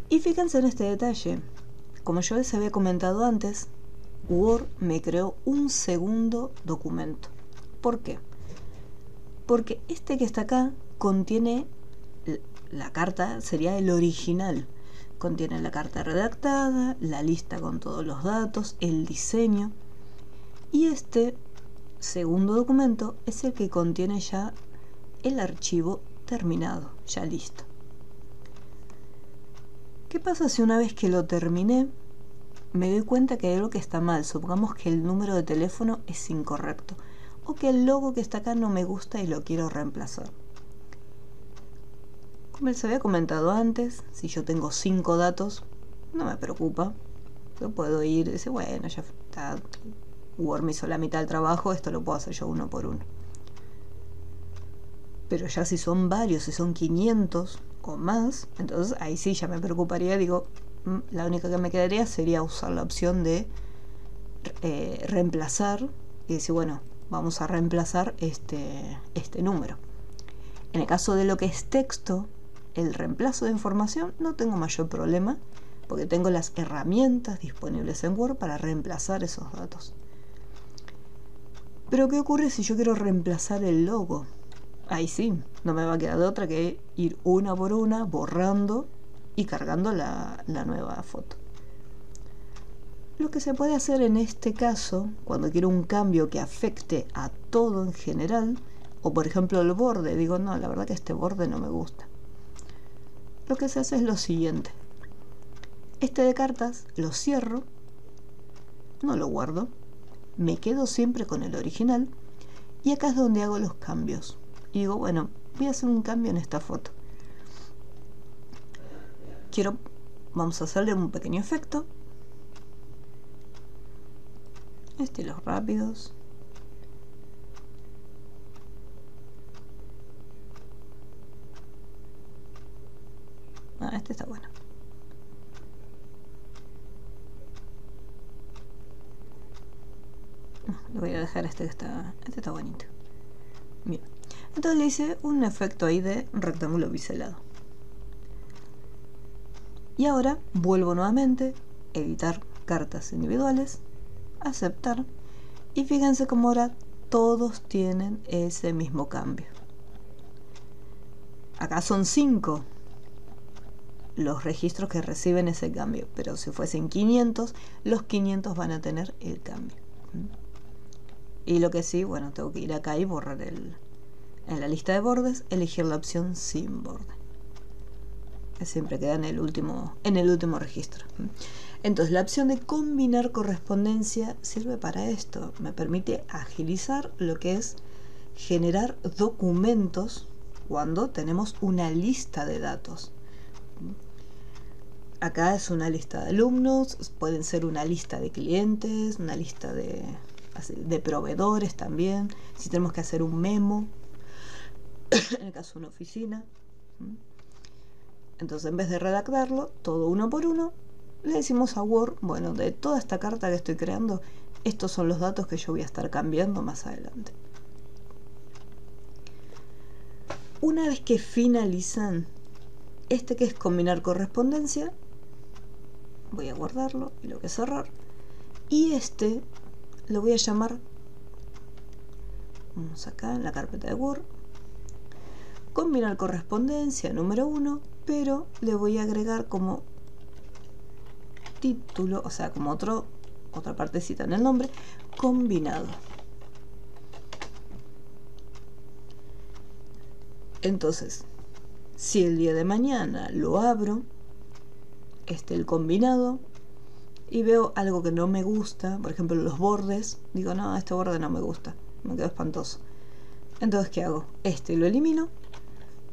Y fíjense en este detalle: como yo les había comentado antes, Word me creó un segundo documento. ¿Por qué? Porque este que está acá contiene la carta sería el original. Contiene la carta redactada, la lista con todos los datos, el diseño. Y este segundo documento es el que contiene ya el archivo terminado, ya listo. ¿Qué pasa si una vez que lo terminé me doy cuenta que hay algo que está mal? Supongamos que el número de teléfono es incorrecto o que el logo que está acá no me gusta y lo quiero reemplazar. Como les había comentado antes, si yo tengo 5 datos, no me preocupa. Yo puedo ir y decir, bueno, ya está, Word me hizo la mitad del trabajo, esto lo puedo hacer yo uno por uno. Pero ya si son varios, si son 500 o más, entonces ahí sí ya me preocuparía. Digo, la única que me quedaría sería usar la opción de reemplazar y decir, bueno, vamos a reemplazar este número. En el caso de lo que es texto, el reemplazo de información, no tengo mayor problema porque tengo las herramientas disponibles en Word para reemplazar esos datos. Pero ¿qué ocurre si yo quiero reemplazar el logo? Ahí sí, no me va a quedar de otra que ir una por una borrando y cargando la nueva foto. Lo que se puede hacer en este caso, cuando quiero un cambio que afecte a todo en general, o por ejemplo el borde, digo, no, la verdad que este borde no me gusta. Lo que se hace es lo siguiente. Este de cartas lo cierro, no lo guardo, me quedo siempre con el original y acá es donde hago los cambios. Y digo, bueno, voy a hacer un cambio en esta foto. Vamos a hacerle un pequeño efecto. Estilos rápidos. Este está bueno. Le voy a dejar este que está bonito. Bien. Entonces le hice un efecto ahí de rectángulo biselado. Y ahora vuelvo nuevamente, editar cartas individuales, aceptar, y fíjense cómo ahora todos tienen ese mismo cambio. Acá son 5 los registros que reciben ese cambio, pero si fuesen 500, los 500 van a tener el cambio. Y lo que sí, bueno, tengo que ir acá y borrar en la lista de bordes, elegir la opción sin borde. Que siempre queda en el último registro. Entonces la opción de combinar correspondencia sirve para esto. Me permite agilizar lo que es generar documentos cuando tenemos una lista de datos. Acá es una lista de alumnos, pueden ser una lista de clientes, una lista de proveedores también, si tenemos que hacer un memo, en el caso de una oficina. Entonces, en vez de redactarlo todo uno por uno, le decimos a Word, bueno, de toda esta carta que estoy creando, estos son los datos que yo voy a estar cambiando más adelante. Una vez que finalizan este que es combinar correspondencia, voy a guardarlo y lo voy a cerrar. Y este lo voy a llamar, vamos acá en la carpeta de Word, combinar correspondencia número 1, pero le voy a agregar como título, o sea, como otra partecita en el nombre, combinado. Entonces, si el día de mañana lo abro, el combinado, y veo algo que no me gusta, por ejemplo los bordes, digo, no, este borde no me gusta, me quedó espantoso. Entonces, ¿qué hago? Lo elimino,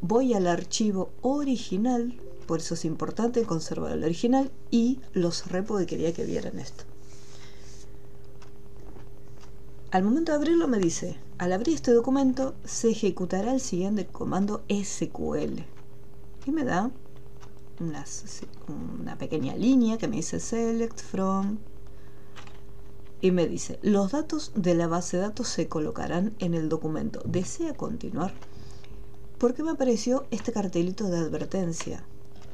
voy al archivo original, por eso es importante conservar el original, y los repos que quería que vieran esto. Al momento de abrirlo me dice, al abrir este documento se ejecutará el siguiente comando SQL. Y me da una pequeña línea que me dice select from. Y me dice, los datos de la base de datos se colocarán en el documento. ¿Desea continuar? ¿Por qué me apareció este cartelito de advertencia?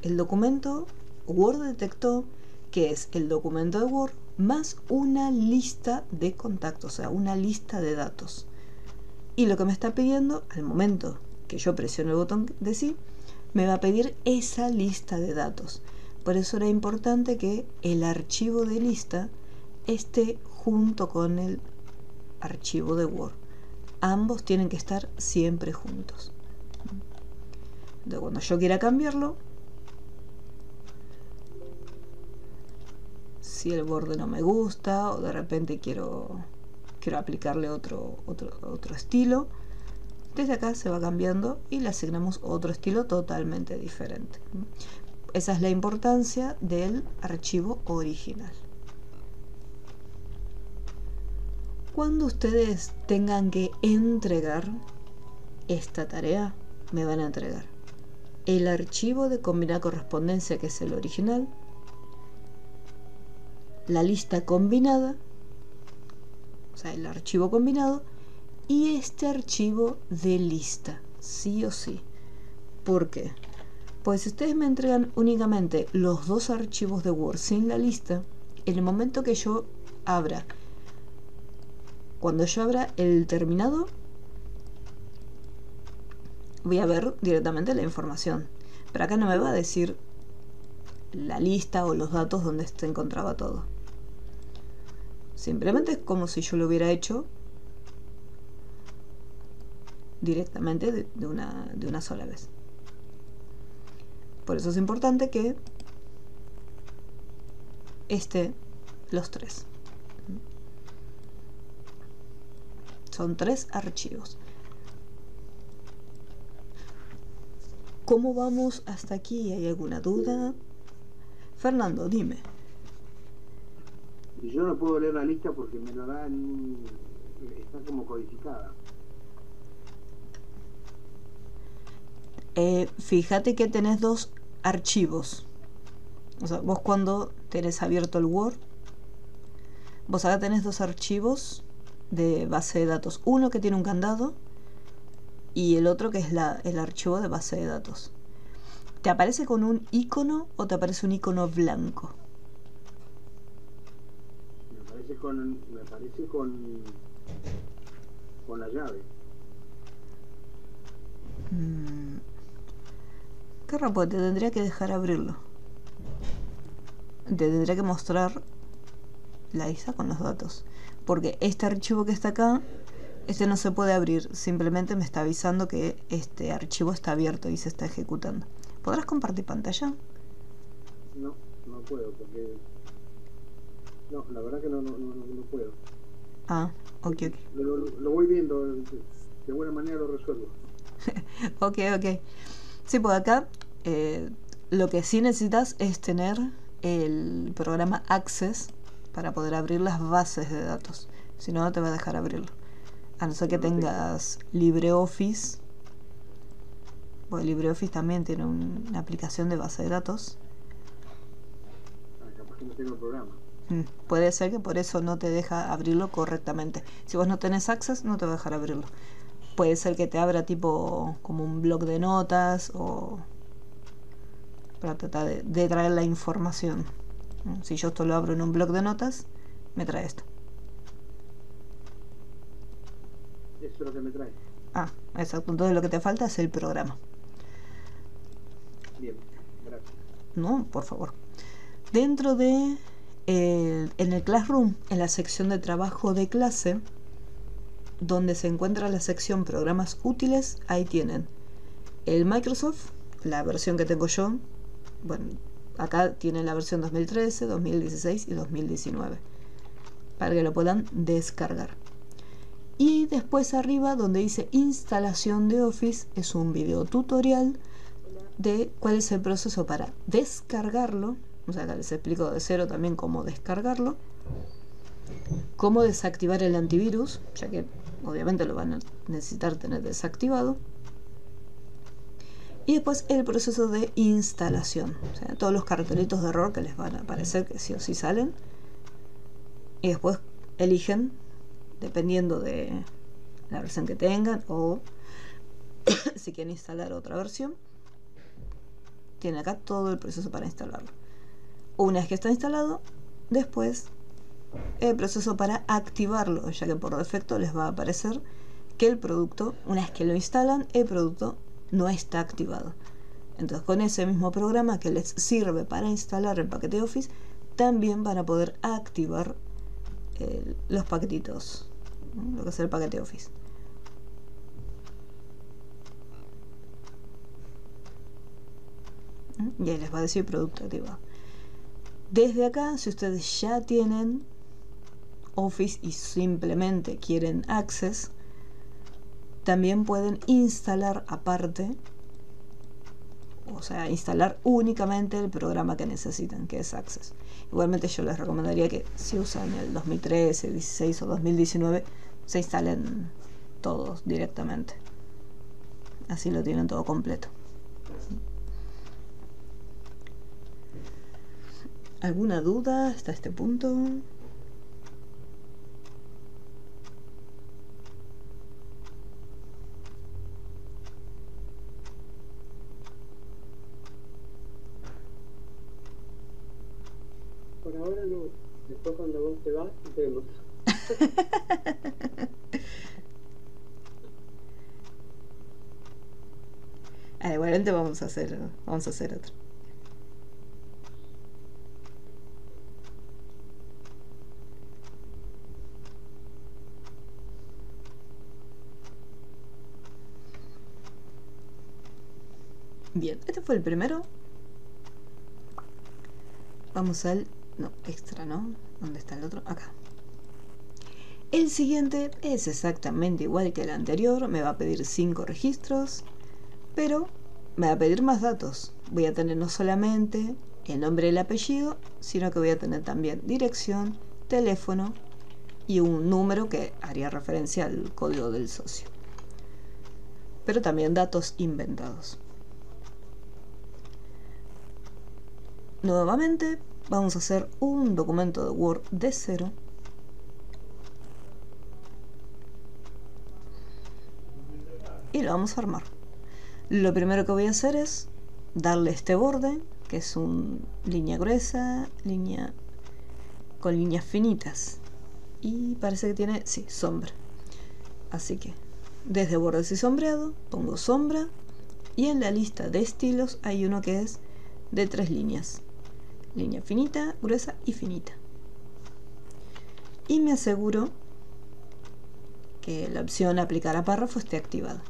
El documento Word detectó que es el documento de Word más una lista de contactos, o sea, una lista de datos. Y lo que me está pidiendo, al momento que yo presiono el botón de sí, me va a pedir esa lista de datos. Por eso era importante que el archivo de lista esté junto con el archivo de Word. Ambos tienen que estar siempre juntos. Entonces, cuando yo quiera cambiarlo, si el borde no me gusta o de repente quiero aplicarle otro estilo, desde acá se va cambiando y le asignamos otro estilo totalmente diferente. Esa es la importancia del archivo original. Cuando ustedes tengan que entregar esta tarea, me van a entregar el archivo de combinar correspondencia, que es el original, la lista combinada, o sea, el archivo combinado, y este archivo de lista, sí o sí. ¿Por qué? Pues si ustedes me entregan únicamente los dos archivos de Word sin la lista, en el momento que yo abra, cuando yo abra el terminado, voy a ver directamente la información. Pero acá no me va a decir la lista o los datos donde se encontraba todo. Simplemente es como si yo lo hubiera hecho directamente de una sola vez. Por eso es importante que esté los tres. Son 3 archivos. ¿Cómo vamos hasta aquí? ¿Hay alguna duda? Fernando, dime. Y yo no puedo leer la lista porque me la dan, está como codificada. Fíjate que tenés 2 archivos. O sea, vos cuando tenés abierto el Word, vos acá tenés 2 archivos de base de datos. Uno que tiene un candado y el otro que es el archivo de base de datos. ¿Te aparece con un icono o te aparece un icono blanco? Me aparece con la llave. Qué raro, porque te tendría que dejar abrirlo. Te tendría que mostrar la lista con los datos. Porque este archivo que está acá, este no se puede abrir. Simplemente me está avisando que este archivo está abierto y se está ejecutando. ¿Podrás compartir pantalla? No puedo porque... No, la verdad que no puedo. Ah, ok. Lo voy viendo, de buena manera lo resuelvo. Ok. Sí, pues acá lo que sí necesitas es tener el programa Access para poder abrir las bases de datos. Si no, no te va a dejar abrirlo. A no ser que tengas LibreOffice. Porque LibreOffice también tiene una aplicación de base de datos. Capaz que no tengo el programa. Puede ser que por eso no te deja abrirlo correctamente. Si vos no tenés Access, no te va a dejar abrirlo. Puede ser que te abra tipo como un bloc de notas o para tratar de traer la información. Si yo esto lo abro en un bloc de notas, me trae esto. Eso es lo que me trae. Ah, exacto. Entonces lo que te falta es el programa. Bien, gracias. No, por favor. Dentro de en el Classroom, en la sección de trabajo de clase, donde se encuentra la sección programas útiles, ahí tienen el Microsoft, la versión que tengo yo. Bueno, acá tienen la versión 2013, 2016 y 2019 para que lo puedan descargar. Y después arriba donde dice instalación de Office es un video tutorial de cuál es el proceso para descargarlo. O sea, acá les explico de cero también cómo descargarlo, cómo desactivar el antivirus, ya que obviamente lo van a necesitar tener desactivado, y después el proceso de instalación, o sea, todos los cartelitos de error que les van a aparecer, que sí o sí salen, y después eligen, dependiendo de la versión que tengan, o si quieren instalar otra versión, tienen acá todo el proceso para instalarlo. Una vez que está instalado, después el proceso para activarlo, ya que por defecto les va a aparecer que el producto, una vez que lo instalan, el producto no está activado. Entonces con ese mismo programa que les sirve para instalar el paquete Office, también van a poder activar los paquetitos, ¿no? Lo que es el paquete Office. Y ahí les va a decir producto activado. Desde acá, si ustedes ya tienen Office y simplemente quieren Access, también pueden instalar aparte, o sea, instalar únicamente el programa que necesitan, que es Access. Igualmente yo les recomendaría que si usan el 2013, 16 o 2019, se instalen todos directamente. Así lo tienen todo completo. ¿Alguna duda hasta este punto? Por ahora no. Después cuando vos te vas, vemos. Igualmente vamos a hacer otro. Bien, este fue el primero. Vamos al... no, extra, ¿no? ¿Dónde está el otro? Acá. El siguiente es exactamente igual que el anterior. Me va a pedir 5 registros, pero me va a pedir más datos. Voy a tener no solamente el nombre y el apellido, sino que voy a tener también dirección, teléfono y un número que haría referencia al código del socio. Pero también datos inventados. Nuevamente vamos a hacer un documento de Word de cero. Y lo vamos a armar. Lo primero que voy a hacer es darle este borde, que es una línea gruesa, con líneas finitas. Y parece que tiene, sí, sombra. Así que desde bordes y sombreado pongo sombra. Y en la lista de estilos hay uno que es de 3 líneas. Línea finita, gruesa y finita. Y me aseguro que la opción aplicar a párrafo esté activada.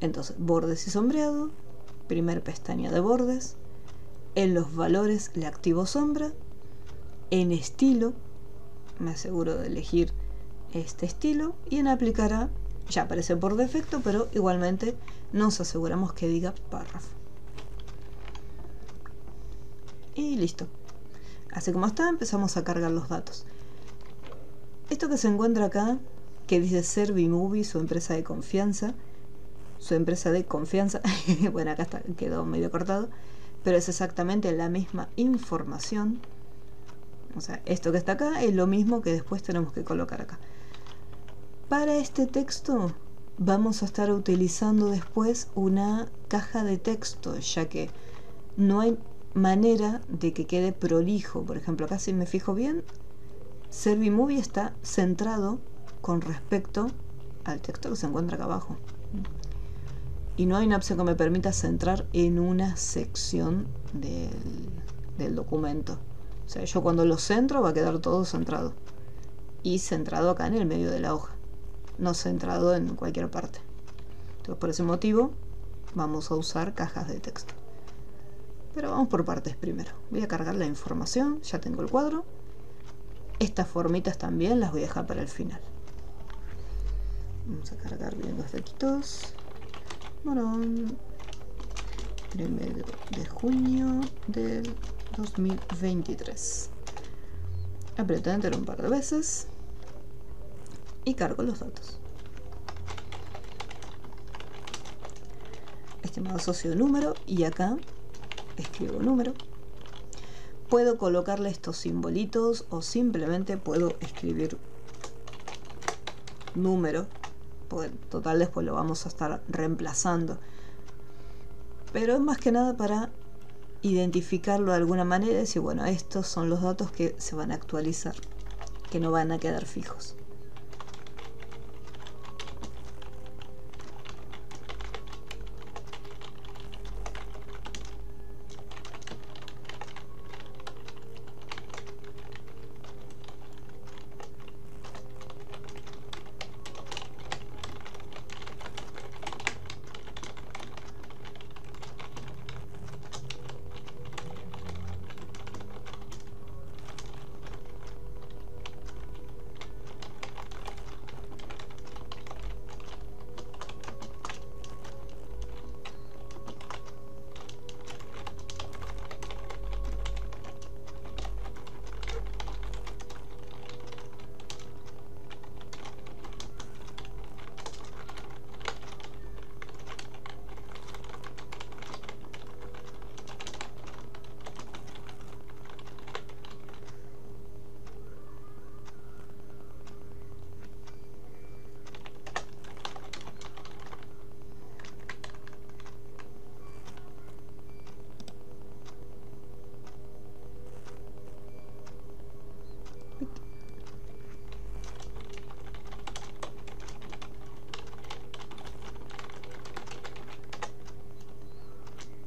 Entonces, bordes y sombreado, primer pestaña de bordes, en los valores le activo sombra, en estilo me aseguro de elegir este estilo y en aplicar a, ya aparece por defecto, pero igualmente nos aseguramos que diga párrafo. Y listo. Así como está, empezamos a cargar los datos. Esto que se encuentra acá, que dice Servimovie, su empresa de confianza. Bueno, acá está, quedó medio cortado, pero es exactamente la misma información. O sea, esto que está acá es lo mismo que después tenemos que colocar acá. Para este texto vamos a estar utilizando después una caja de texto, ya que no hay manera de que quede prolijo. Por ejemplo, acá si me fijo bien, Servimovie está centrado con respecto al texto que se encuentra acá abajo. Y no hay una opción que me permita centrar en una sección del documento. O sea, yo cuando lo centro va a quedar todo centrado. Y centrado acá en el medio de la hoja. No centrado en cualquier parte. Entonces, por ese motivo, vamos a usar cajas de texto. Pero vamos por partes primero. Voy a cargar la información. Ya tengo el cuadro. Estas formitas también las voy a dejar para el final. Vamos a cargar bien los daquitos. Morón. 1 de junio del 2023. Aprieto Enter un par de veces. Y cargo los datos. Estimado socio número. Y acá escribo número. Puedo colocarle estos simbolitos o simplemente puedo escribir número. Pues, total, después lo vamos a estar reemplazando. Pero es más que nada para identificarlo de alguna manera y decir, bueno, estos son los datos que se van a actualizar, que no van a quedar fijos.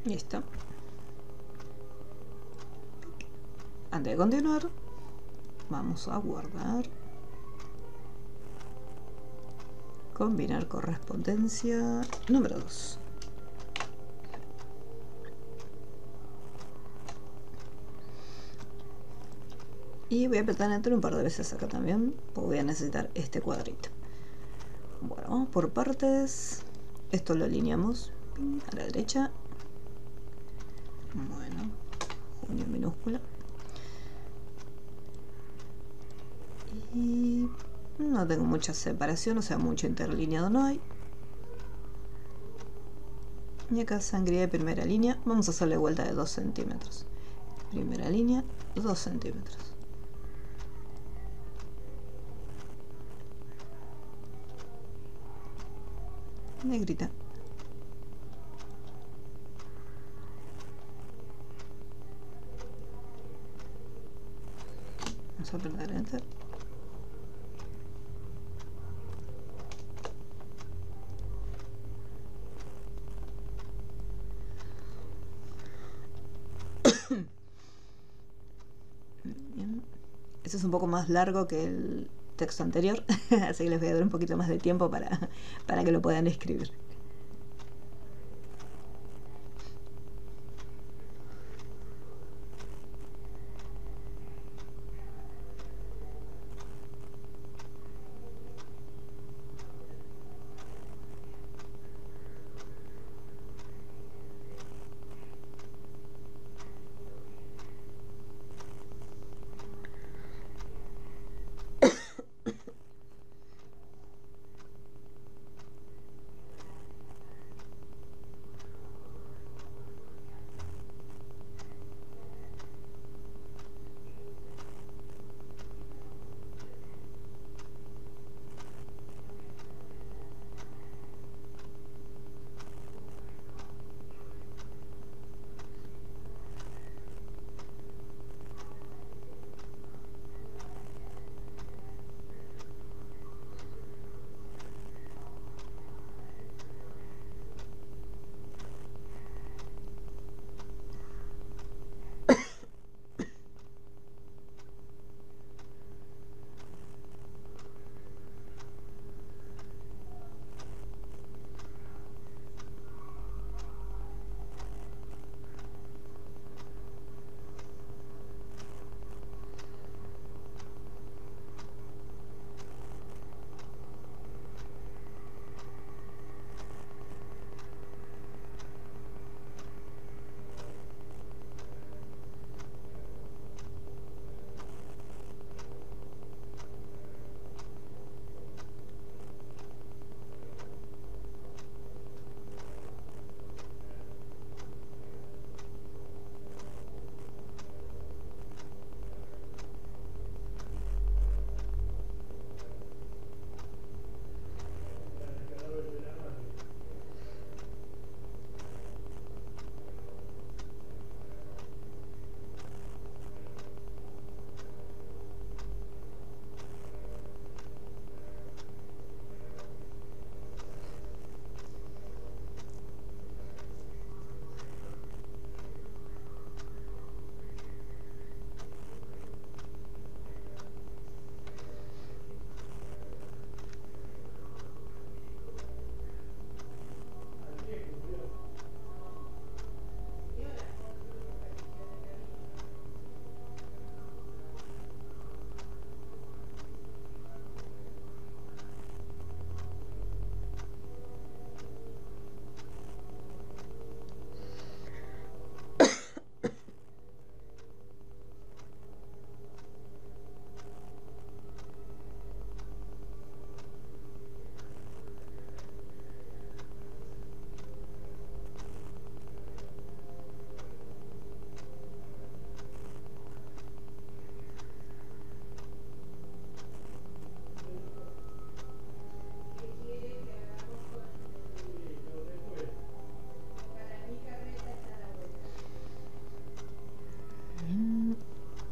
Listo. Antes de continuar, vamos a guardar. Combinar correspondencia número 2. Y voy a apretar Enter un par de veces acá también, porque voy a necesitar este cuadrito. Bueno, vamos por partes. Esto lo alineamos a la derecha. Bueno, junio minúscula. Y no tengo mucha separación, o sea, mucho interlineado no hay. Y acá sangría de primera línea. Vamos a hacerle vuelta de 2 centímetros. Primera línea, 2 centímetros. Negrita. Vamos a apretar Enter. Bien. Este es un poco más largo que el texto anterior, así que les voy a dar un poquito más de tiempo para que lo puedan escribir.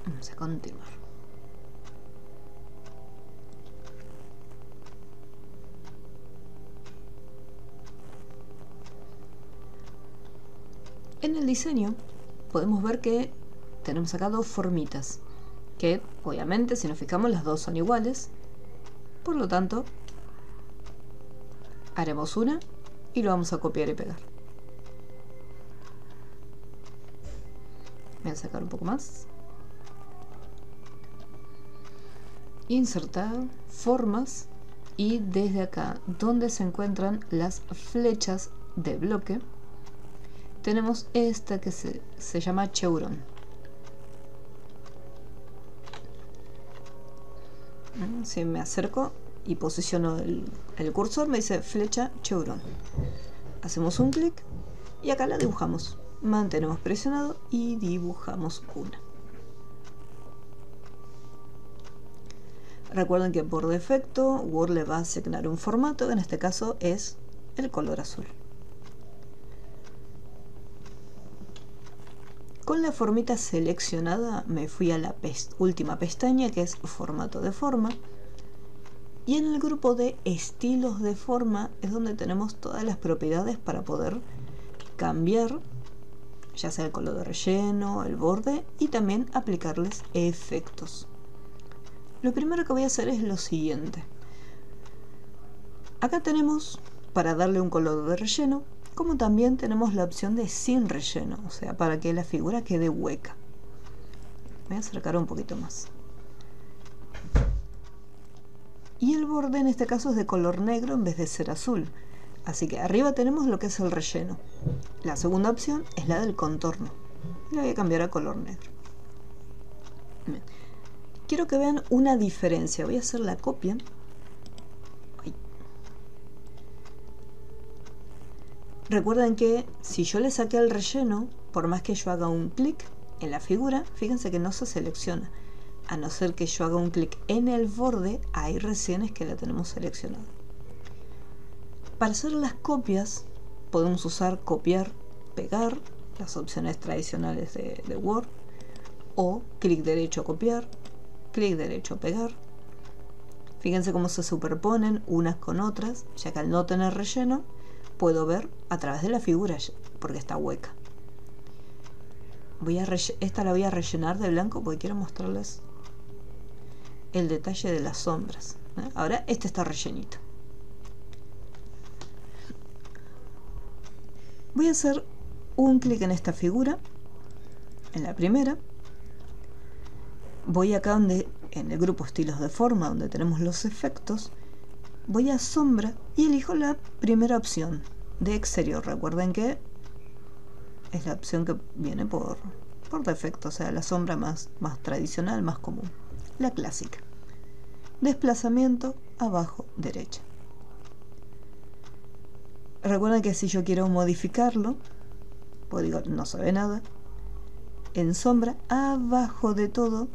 Vamos a continuar. En el diseño podemos ver que tenemos acá dos formitas, que obviamente si nos fijamos las dos son iguales, por lo tanto haremos una y lo vamos a copiar y pegar. Voy a sacar un poco más. Insertar formas y desde acá donde se encuentran las flechas de bloque tenemos esta que se llama chevron. Si me acerco y posiciono el cursor me dice flecha chevron. Hacemos un clic y acá la dibujamos. Mantenemos presionado y dibujamos una. Recuerden que por defecto Word le va a asignar un formato, en este caso es el color azul. Con la formita seleccionada me fui a la última pestaña, que es formato de forma, y en el grupo de estilos de forma es donde tenemos todas las propiedades para poder cambiar ya sea el color de relleno, el borde, y también aplicarles efectos. Lo primero que voy a hacer es lo siguiente. Acá tenemos para darle un color de relleno, como también tenemos la opción de sin relleno, o sea, para que la figura quede hueca. Voy a acercar un poquito más. Y el borde en este caso es de color negro en vez de ser azul. Así que arriba tenemos lo que es el relleno. La segunda opción es la del contorno. La voy a cambiar a color negro. Bien. Quiero que vean una diferencia. Voy a hacer la copia. Ay. Recuerden que si yo le saqué el relleno, por más que yo haga un clic en la figura, fíjense que no se selecciona. A no ser que yo haga un clic en el borde, ahí recién es que la tenemos seleccionada. Para hacer las copias podemos usar copiar, pegar, las opciones tradicionales de Word, o clic derecho copiar, clic derecho pegar. Fíjense cómo se superponen unas con otras, ya que al no tener relleno puedo ver a través de la figura porque está hueca. Esta la voy a rellenar de blanco porque quiero mostrarles el detalle de las sombras. Ahora este está rellenito. Voy a hacer un clic en esta figura, en la primera. Voy acá donde, en el grupo estilos de forma, donde tenemos los efectos. Voy a sombra y elijo la primera opción de exterior. Recuerden que es la opción que viene por defecto, o sea, la sombra más tradicional, más común, la clásica. Desplazamiento abajo derecha. Recuerden que si yo quiero modificarlo, pues digo, no se ve nada. En sombra, abajo de todo,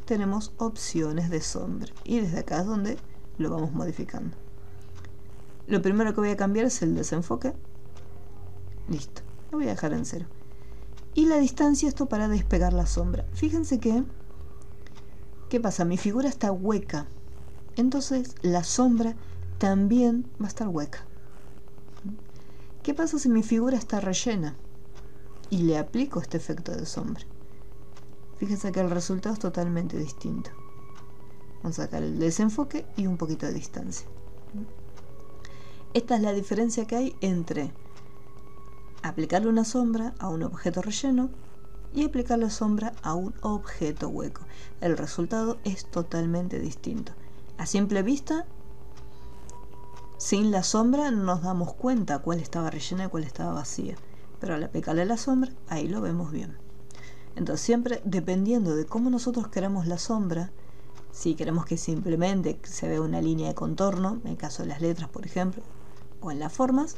tenemos opciones de sombra. Y desde acá es donde lo vamos modificando. Lo primero que voy a cambiar es el desenfoque. Listo, lo voy a dejar en 0. Y la distancia, esto para despegar la sombra. Fíjense que, ¿qué pasa? Mi figura está hueca. Entonces la sombra también va a estar hueca. ¿Qué pasa si mi figura está rellena y le aplico este efecto de sombra? Fíjense que el resultado es totalmente distinto. Vamos a sacar el desenfoque y un poquito de distancia. Esta es la diferencia que hay entre aplicarle una sombra a un objeto relleno y aplicarle sombra a un objeto hueco. El resultado es totalmente distinto. A simple vista, sin la sombra no nos damos cuenta cuál estaba rellena y cuál estaba vacía, pero al aplicarle la sombra, ahí lo vemos bien. Entonces siempre dependiendo de cómo nosotros queramos la sombra, si queremos que simplemente se vea una línea de contorno, en el caso de las letras por ejemplo, o en las formas,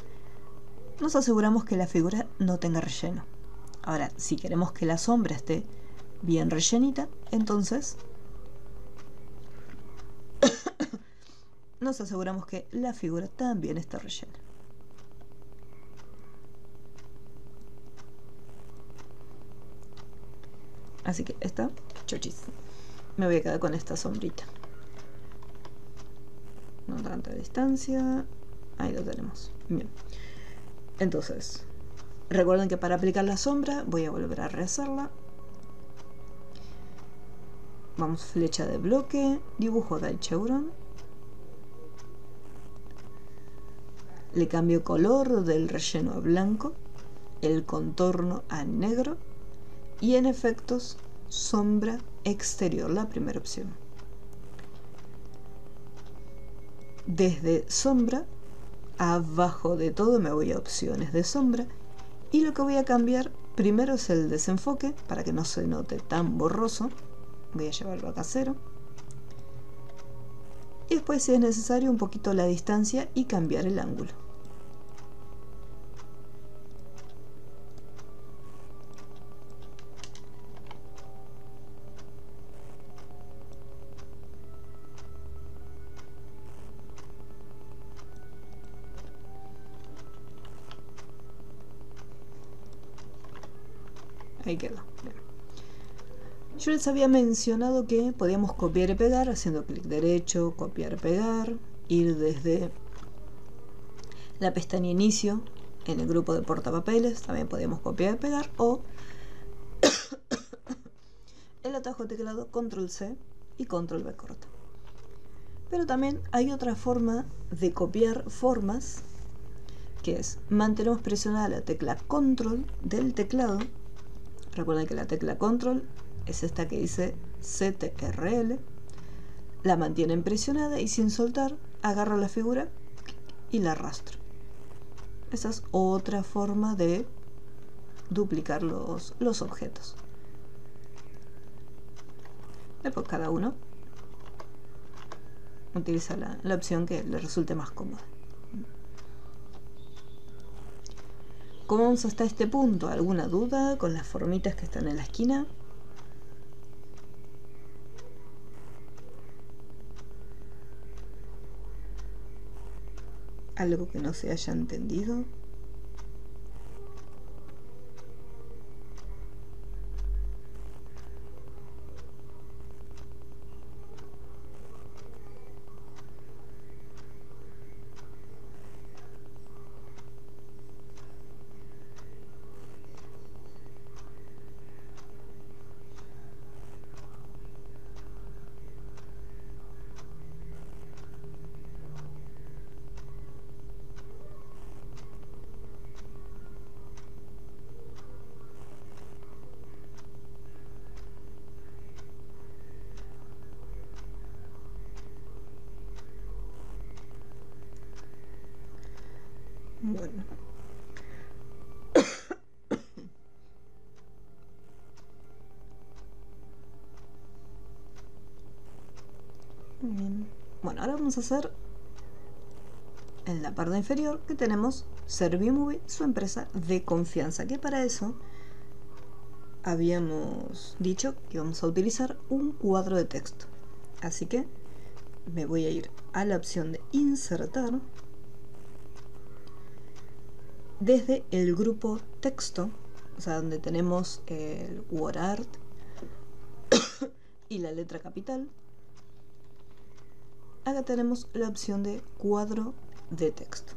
nos aseguramos que la figura no tenga relleno. Ahora, si queremos que la sombra esté bien rellenita, entonces nos aseguramos que la figura también está rellena. Así que esta, chochis. Me voy a quedar con esta sombrita. No tanta distancia. Ahí lo tenemos. Bien. Entonces, Recuerden que para aplicar la sombra voy a volver a rehacerla. Vamos, flecha de bloque, dibujo del chevron. Le cambio color del relleno a blanco, el contorno a negro y en efectos sombra exterior, la primera opción. Desde sombra, abajo de todo me voy a opciones de sombra y lo que voy a cambiar primero es el desenfoque para que no se note tan borroso. Voy a llevarlo acá a 0. Y después, si es necesario, un poquito la distancia y cambiar el ángulo. Ahí quedó. Bien. Yo les había mencionado que podíamos copiar y pegar haciendo clic derecho, copiar, pegar, ir desde la pestaña inicio en el grupo de portapapeles, también podíamos copiar y pegar, o el atajo de teclado control C y control V corta. Pero también hay otra forma de copiar formas, que es mantenemos presionada la tecla control del teclado. Recuerden que la tecla control es esta que dice CTRL, la mantienen presionada y sin soltar agarro la figura y la arrastro. Esa es otra forma de duplicar los objetos. Después cada uno utiliza la opción que le resulte más cómoda. ¿Cómo vamos hasta este punto? ¿Alguna duda con las formitas que están en la esquina? ¿Algo que no se haya entendido? Bueno. Muy bien. Bueno, ahora vamos a hacer en la parte inferior que tenemos Servimovie, su empresa de confianza, que para eso habíamos dicho que íbamos a utilizar un cuadro de texto. Así que me voy a ir a la opción de insertar desde el grupo texto, o sea, donde tenemos el WordArt y la letra capital. Acá tenemos la opción de cuadro de texto.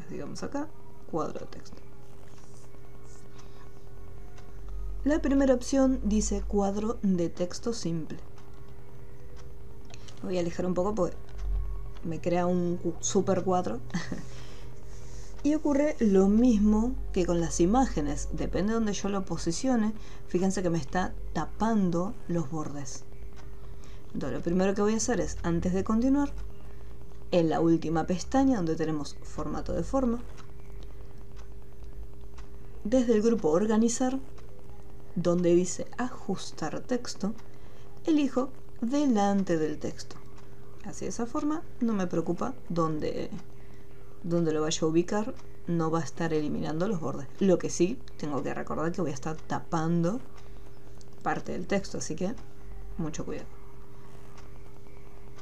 Digamos acá, cuadro de texto. La primera opción dice cuadro de texto simple. Voy a alejar un poco porque me crea un super cuadro. Y ocurre lo mismo que con las imágenes. Depende de donde yo lo posicione. Fíjense que me está tapando los bordes. Entonces lo primero que voy a hacer es, antes de continuar, en la última pestaña donde tenemos formato de forma, desde el grupo organizar, donde dice ajustar texto, elijo delante del texto. Así de esa forma no me preocupa dónde lo vaya a ubicar, no va a estar eliminando los bordes. Lo que sí, tengo que recordar que voy a estar tapando parte del texto, así que mucho cuidado.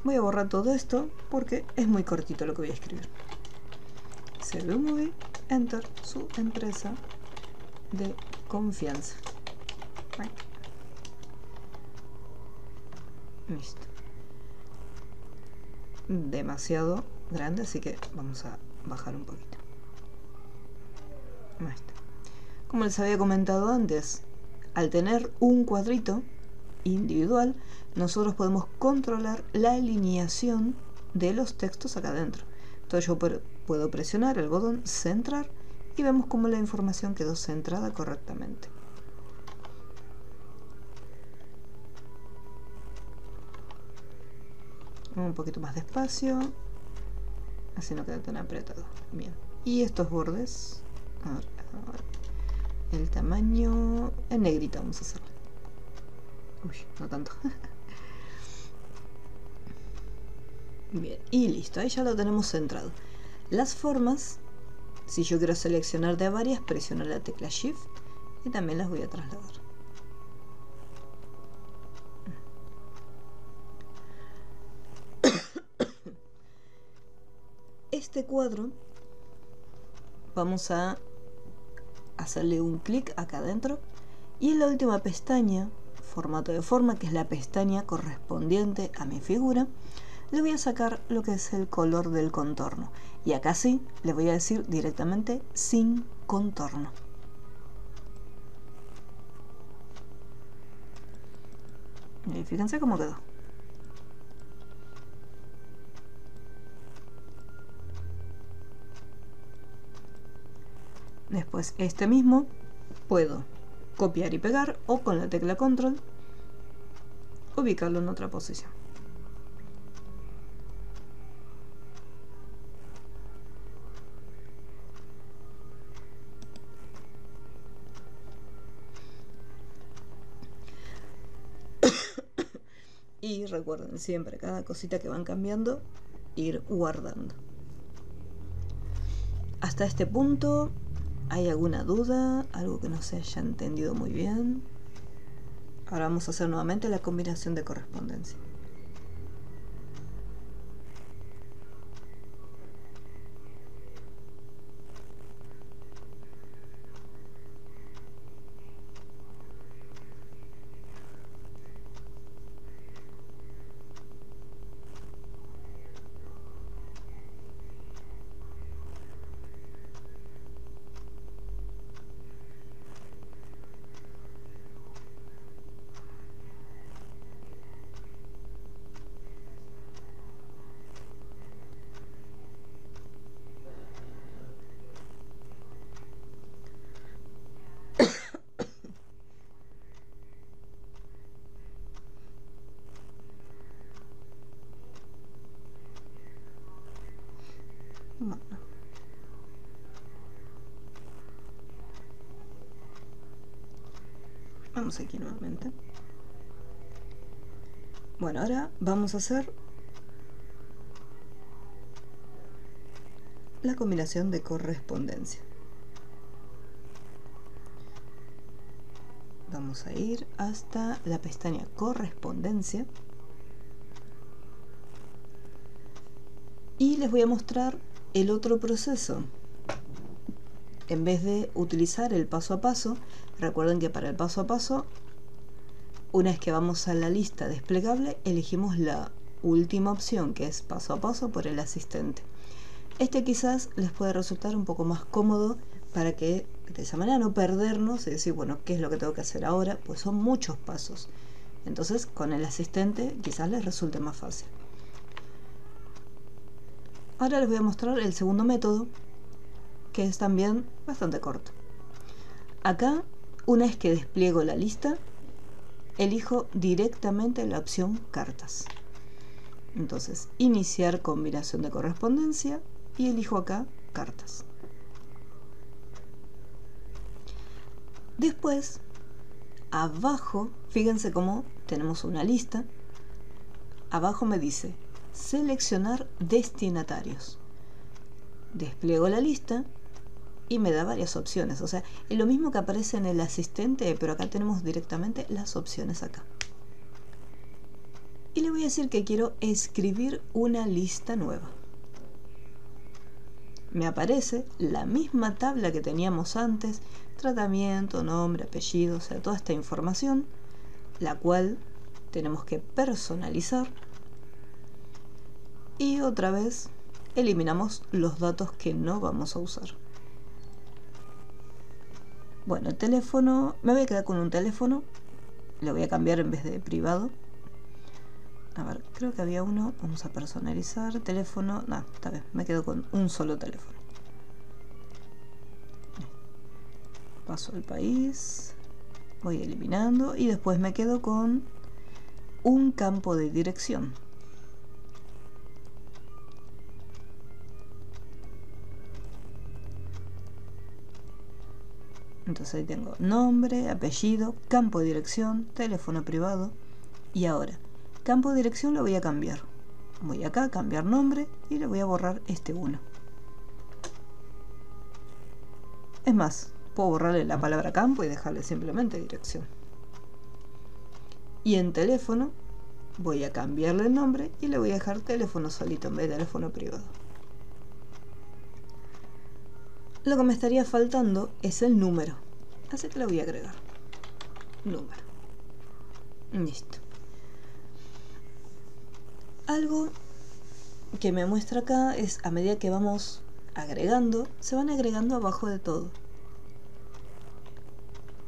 Voy a borrar todo esto porque es muy cortito lo que voy a escribir. Servimovie, enter, su empresa de confianza. Listo. Demasiado grande, así que vamos a bajar un poquito. Ahí está. Como les había comentado antes, al tener un cuadrito individual, nosotros podemos controlar la alineación de los textos acá adentro. Entonces yo puedo presionar el botón centrar y vemos cómo la información quedó centrada correctamente. Un poquito más despacio, así no queda tan apretado. Bien, y estos bordes, ahora, el tamaño en negrita vamos a hacerlo. Uy, no tanto. Bien, y listo, ahí ya lo tenemos centrado. Las formas, si yo quiero seleccionar de varias, presiono la tecla Shift y también las voy a trasladar. Este cuadro vamos a hacerle un clic acá adentro y en la última pestaña, formato de forma, que es la pestaña correspondiente a mi figura, le voy a sacar lo que es el color del contorno. Y acá sí, le voy a decir directamente sin contorno. Y fíjense cómo quedó. Después este mismo puedo copiar y pegar o con la tecla control ubicarlo en otra posición. Y recuerden siempre, cada cosita que van cambiando, ir guardando. Hasta este punto, ¿hay alguna duda? ¿Algo que no se haya entendido muy bien? Ahora vamos a hacer nuevamente la combinación de correspondencia. Bueno. Vamos aquí nuevamente. Bueno, ahora vamos a hacer la combinación de correspondencia. Vamos a ir hasta la pestaña correspondencia y les voy a mostrar el otro proceso. En vez de utilizar el paso a paso, recuerden que para el paso a paso, una vez que vamos a la lista desplegable, elegimos la última opción, que es paso a paso por el asistente. Este quizás les puede resultar un poco más cómodo para que de esa manera no perdernos y decir, bueno, ¿qué es lo que tengo que hacer ahora? Pues son muchos pasos. Entonces, con el asistente quizás les resulte más fácil. Ahora les voy a mostrar el segundo método, que es también bastante corto. Acá, una vez que despliego la lista, elijo directamente la opción cartas. Entonces, iniciar combinación de correspondencia y elijo acá cartas. Después, abajo, fíjense cómo tenemos una lista. Abajo me dice seleccionar destinatarios. Despliego la lista y me da varias opciones. O sea, es lo mismo que aparece en el asistente, pero acá tenemos directamente las opciones acá. Y le voy a decir que quiero escribir una lista nueva. Me aparece la misma tabla que teníamos antes, tratamiento, nombre, apellido, o sea, toda esta información, la cual tenemos que personalizar. Y otra vez eliminamos los datos que no vamos a usar. Bueno, el teléfono, me voy a quedar con un teléfono. Le voy a cambiar en vez de privado. A ver, creo que había uno. Vamos a personalizar. Teléfono. No, está bien. Me quedo con un solo teléfono. Paso al país. Voy eliminando. Y después me quedo con un campo de dirección. Entonces ahí tengo nombre, apellido, campo de dirección, teléfono privado. Y ahora, campo de dirección lo voy a cambiar. Voy acá a cambiar nombre y le voy a borrar este 1. Es más, puedo borrarle la palabra campo y dejarle simplemente dirección. Y en teléfono voy a cambiarle el nombre y le voy a dejar teléfono solito en vez de teléfono privado. Lo que me estaría faltando es el número, así que le voy a agregar número. Listo. Algo que me muestra acá es, a medida que vamos agregando, se van agregando abajo de todo.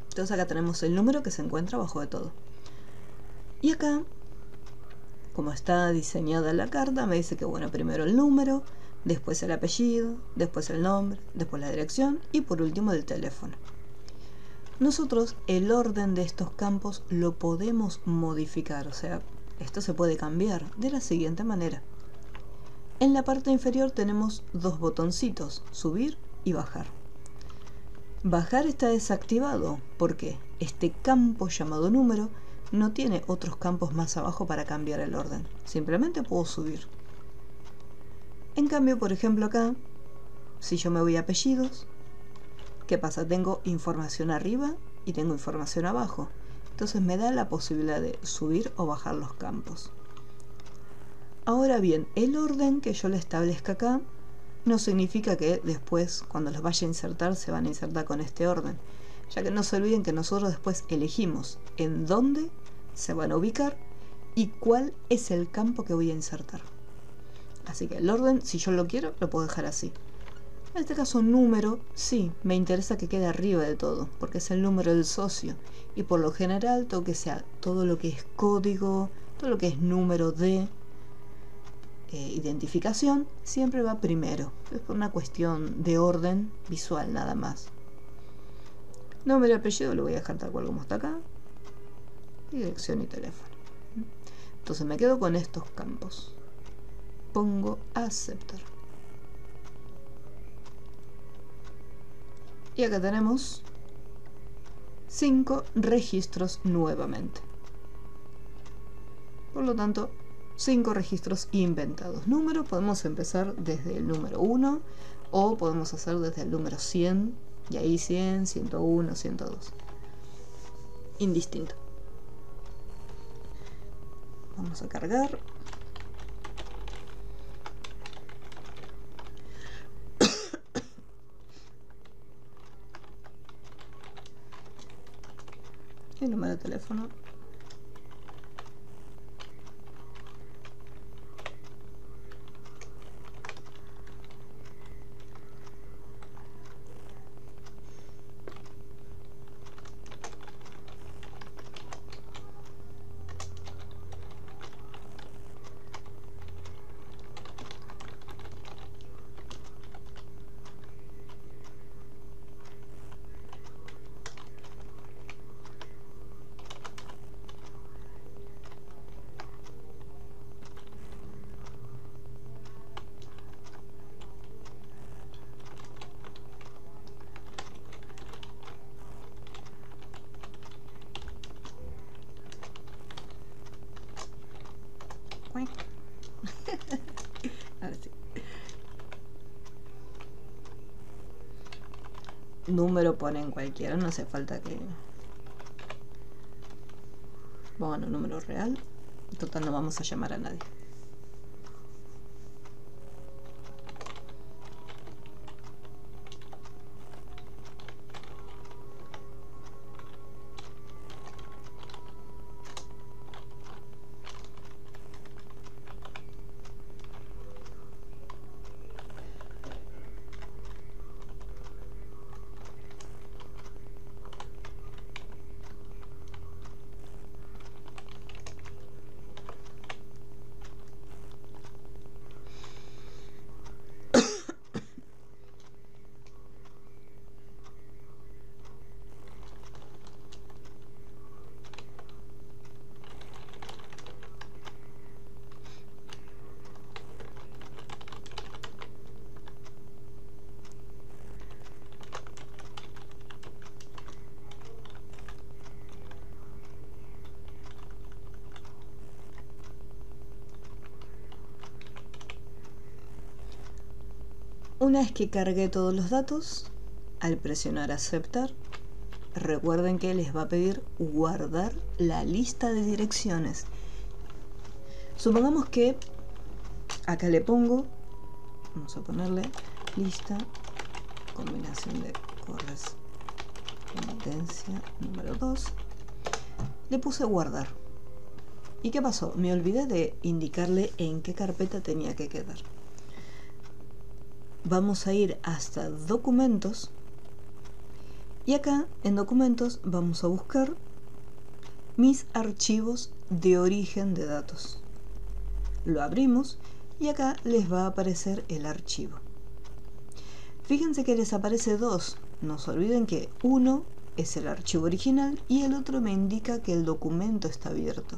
Entonces acá tenemos el número que se encuentra abajo de todo. Y acá, como está diseñada la carta, me dice que bueno, primero el número, después el apellido, después el nombre, después la dirección y por último el teléfono. Nosotros el orden de estos campos lo podemos modificar, o sea, esto se puede cambiar de la siguiente manera. En la parte inferior tenemos dos botoncitos, subir y bajar. Bajar está desactivado porque este campo llamado número no tiene otros campos más abajo para cambiar el orden. Simplemente puedo subir. En cambio, por ejemplo acá, si yo me voy a apellidos, ¿qué pasa? Tengo información arriba y tengo información abajo. Entonces me da la posibilidad de subir o bajar los campos. Ahora bien, el orden que yo le establezca acá no significa que después, cuando los vaya a insertar, se van a insertar con este orden, ya que no se olviden que nosotros después elegimos en dónde se van a ubicar y cuál es el campo que voy a insertar. Así que el orden, si yo lo quiero, lo puedo dejar así. En este caso número, sí, me interesa que quede arriba de todo, porque es el número del socio. Y por lo general, todo que sea todo lo que es código, todo lo que es número de identificación, siempre va primero. Es por una cuestión de orden visual nada más. Nombre y apellido lo voy a dejar tal cual como está acá. Y dirección y teléfono. Entonces me quedo con estos campos. Pongo aceptar. Y acá tenemos 5 registros nuevamente. Por lo tanto, 5 registros inventados. Números podemos empezar desde el número 1 o podemos hacer desde el número 100 y ahí 100, 101, 102. Indistinto. Vamos a cargar. El número de teléfono. Ahora sí. Número ponen cualquiera, no hace falta que... Bueno, número real. Total, no vamos a llamar a nadie. Una vez que cargué todos los datos, al presionar aceptar, recuerden que les va a pedir guardar la lista de direcciones. Supongamos que acá le pongo, vamos a ponerle lista, combinación de correspondencia número 2. Le puse guardar. ¿Y qué pasó? Me olvidé de indicarle en qué carpeta tenía que quedar. Vamos a ir hasta documentos. Y acá en documentos vamos a buscar mis archivos de origen de datos. Lo abrimos y acá les va a aparecer el archivo. Fíjense que les aparece dos. No se olviden que uno es el archivo original y el otro me indica que el documento está abierto.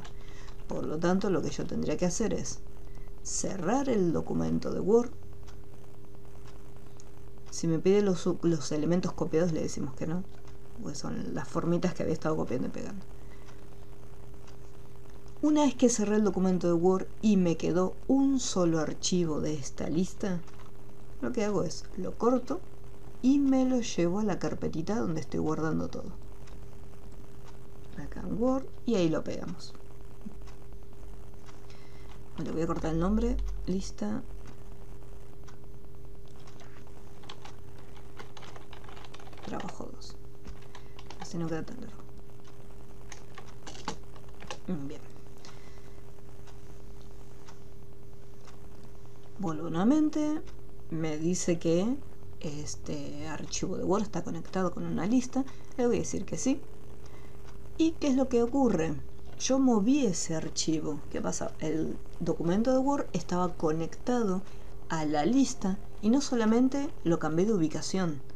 Por lo tanto, lo que yo tendría que hacer es cerrar el documento de Word. Si me pide los elementos copiados, le decimos que no, pues son las formitas que había estado copiando y pegando. Una vez que cerré el documento de Word y me quedó un solo archivo de esta lista, lo que hago es lo corto y me lo llevo a la carpetita donde estoy guardando todo. Acá en Word y ahí lo pegamos. Le voy a cortar el nombre, lista. Trabajo 2. Así no queda tan largo. Bien. Vuelvo nuevamente. Me dice que este archivo de Word está conectado con una lista. Le voy a decir que sí. ¿Y qué es lo que ocurre? Yo moví ese archivo. ¿Qué pasa? El documento de Word estaba conectado a la lista y no solamente lo cambié de ubicación.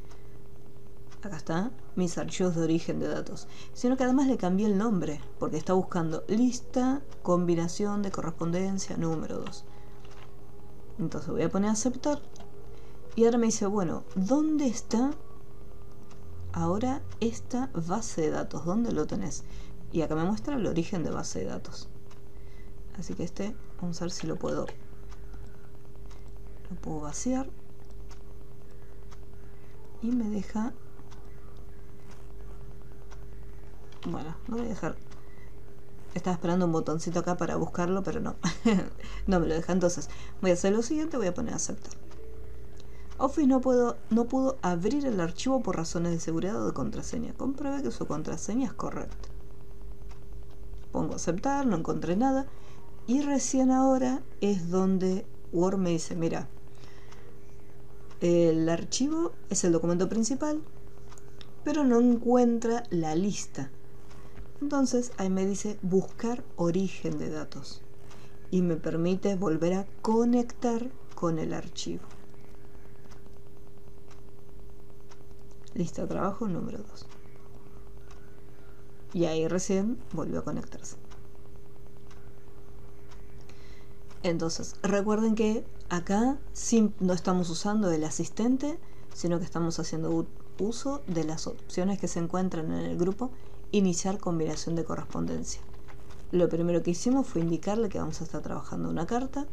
Acá está, mis archivos de origen de datos. Sino que además le cambié el nombre, porque está buscando lista, combinación de correspondencia, número 2. Entonces voy a poner a aceptar. Y ahora me dice, bueno, ¿dónde está ahora esta base de datos? ¿Dónde lo tenés? Y acá me muestra el origen de base de datos. Así que vamos a ver si lo puedo vaciar. Y me deja... Bueno, lo voy a dejar. Estaba esperando un botoncito acá para buscarlo, pero no. No me lo deja. Entonces, voy a hacer lo siguiente, voy a poner aceptar. Office no pudo abrir el archivo por razones de seguridad o de contraseña. Compruebe que su contraseña es correcta. Pongo aceptar, no encontré nada. Y recién ahora es donde Word me dice, mira, el archivo es el documento principal, pero no encuentra la lista. Entonces ahí me dice buscar origen de datos y me permite volver a conectar con el archivo. Lista de trabajo número 2. Y ahí recién volvió a conectarse. Entonces recuerden que acá no estamos usando el asistente, sino que estamos haciendo uso de las opciones que se encuentran en el grupo iniciar combinación de correspondencia. Lo primero que hicimos fue indicarle que vamos a estar trabajando una carta.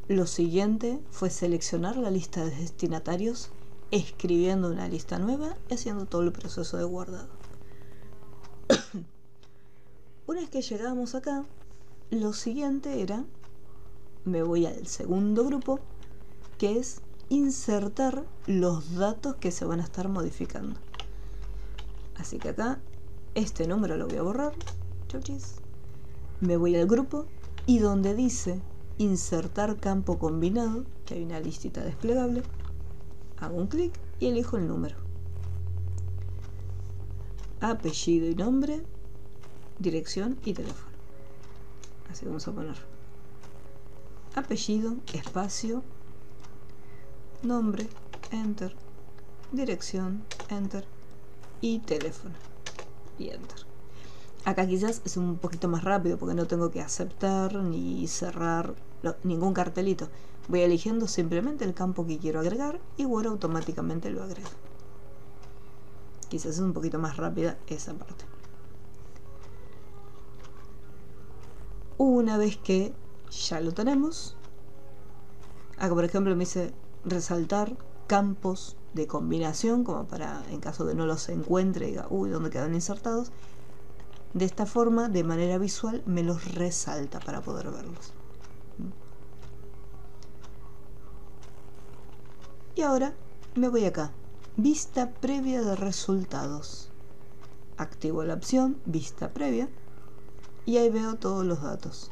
Lo siguiente fue seleccionar la lista de destinatarios, escribiendo una lista nueva y haciendo todo el proceso de guardado. Una vez que llegamos acá, lo siguiente era, me voy al segundo grupo, que es insertar los datos que se van a estar modificando. Así que acá este número lo voy a borrar. Chauchis. Me voy al grupo y donde dice insertar campo combinado, que hay una listita desplegable, hago un clic y elijo el número. Apellido y nombre, dirección y teléfono. Así vamos a poner apellido, espacio, nombre, enter, dirección, enter y teléfono y enter. Acá quizás es un poquito más rápido porque no tengo que aceptar ni cerrar ningún cartelito. Voy eligiendo simplemente el campo que quiero agregar y Word automáticamente lo agrega. Quizás es un poquito más rápida esa parte. Una vez que ya lo tenemos, acá por ejemplo me dice resaltar campos de combinación, como para, en caso de no los encuentre, diga, uy, ¿dónde quedan insertados? De esta forma, de manera visual, me los resalta para poder verlos. Y ahora me voy acá, vista previa de resultados. Activo la opción vista previa y ahí veo todos los datos.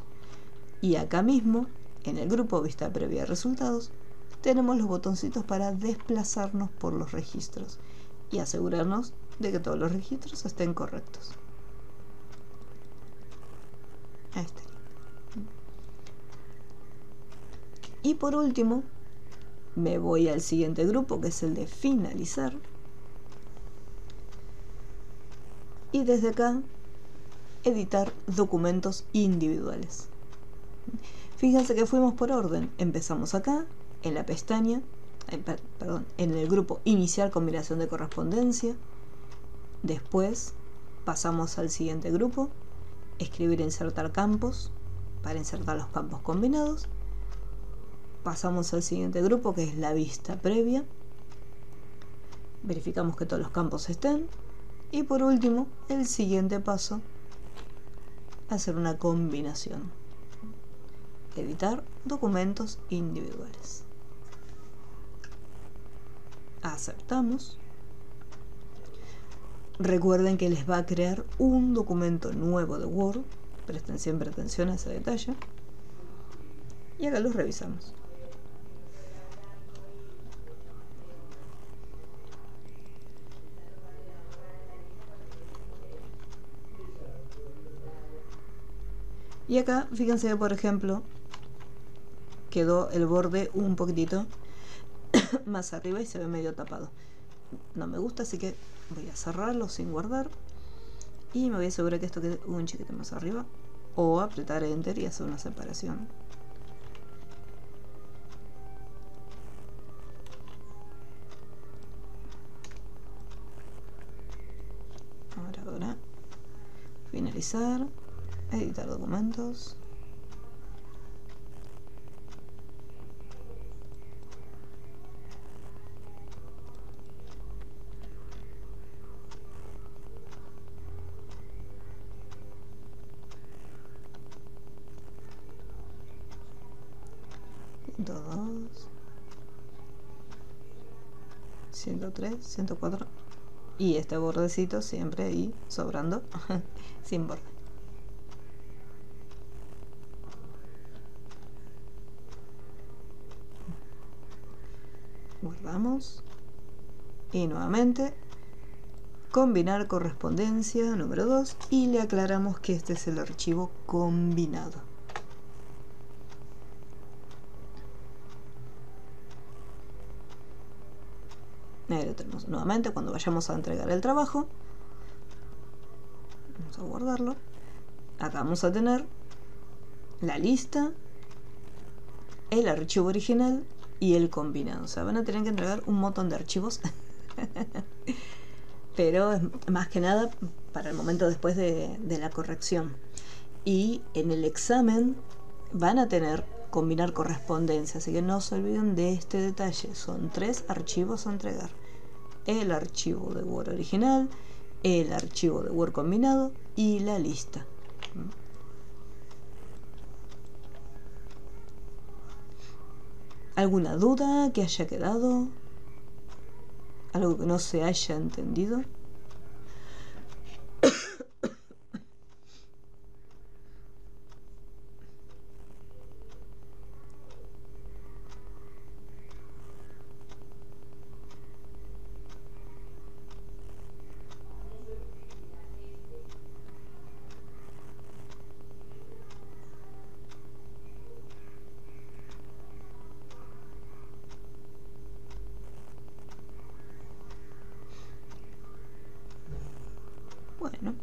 Y acá mismo, en el grupo vista previa de resultados, tenemos los botoncitos para desplazarnos por los registros y asegurarnos de que todos los registros estén correctos. Ahí está. Y por último, me voy al siguiente grupo, que es el de finalizar. Y desde acá, editar documentos individuales. Fíjense que fuimos por orden. Empezamos acá, en la pestaña, en el grupo iniciar combinación de correspondencia. Después pasamos al siguiente grupo, escribir e insertar campos, para insertar los campos combinados. Pasamos al siguiente grupo, que es la vista previa. Verificamos que todos los campos estén. Y por último, el siguiente paso, hacer una combinación. Editar documentos individuales. Aceptamos. Recuerden que les va a crear un documento nuevo de Word. Presten siempre atención a ese detalle. Y acá los revisamos. Y acá, fíjense que, por ejemplo, quedó el borde un poquitito más arriba y se ve medio tapado. No me gusta, así que voy a cerrarlo sin guardar. Y me voy a asegurar que esto quede un chiquito más arriba. O apretar Enter y hacer una separación. Ahora, finalizar. Editar documentos. Dos, 103, 104 y este bordecito siempre ahí sobrando sin borde. Guardamos y nuevamente combinar correspondencia número 2 y le aclaramos que este es el archivo combinado. Ahí lo tenemos nuevamente. Cuando vayamos a entregar el trabajo, vamos a guardarlo. Acá vamos a tener la lista, el archivo original y el combinado. O sea, van a tener que entregar un montón de archivos. Pero es más que nada para el momento después de la corrección. Y en el examen van a tener combinar correspondencia, así que no se olviden de este detalle. Son 3 archivos a entregar: el archivo de Word original, el archivo de Word combinado y la lista. ¿Alguna duda que haya quedado? ¿Algo que no se haya entendido? Bueno.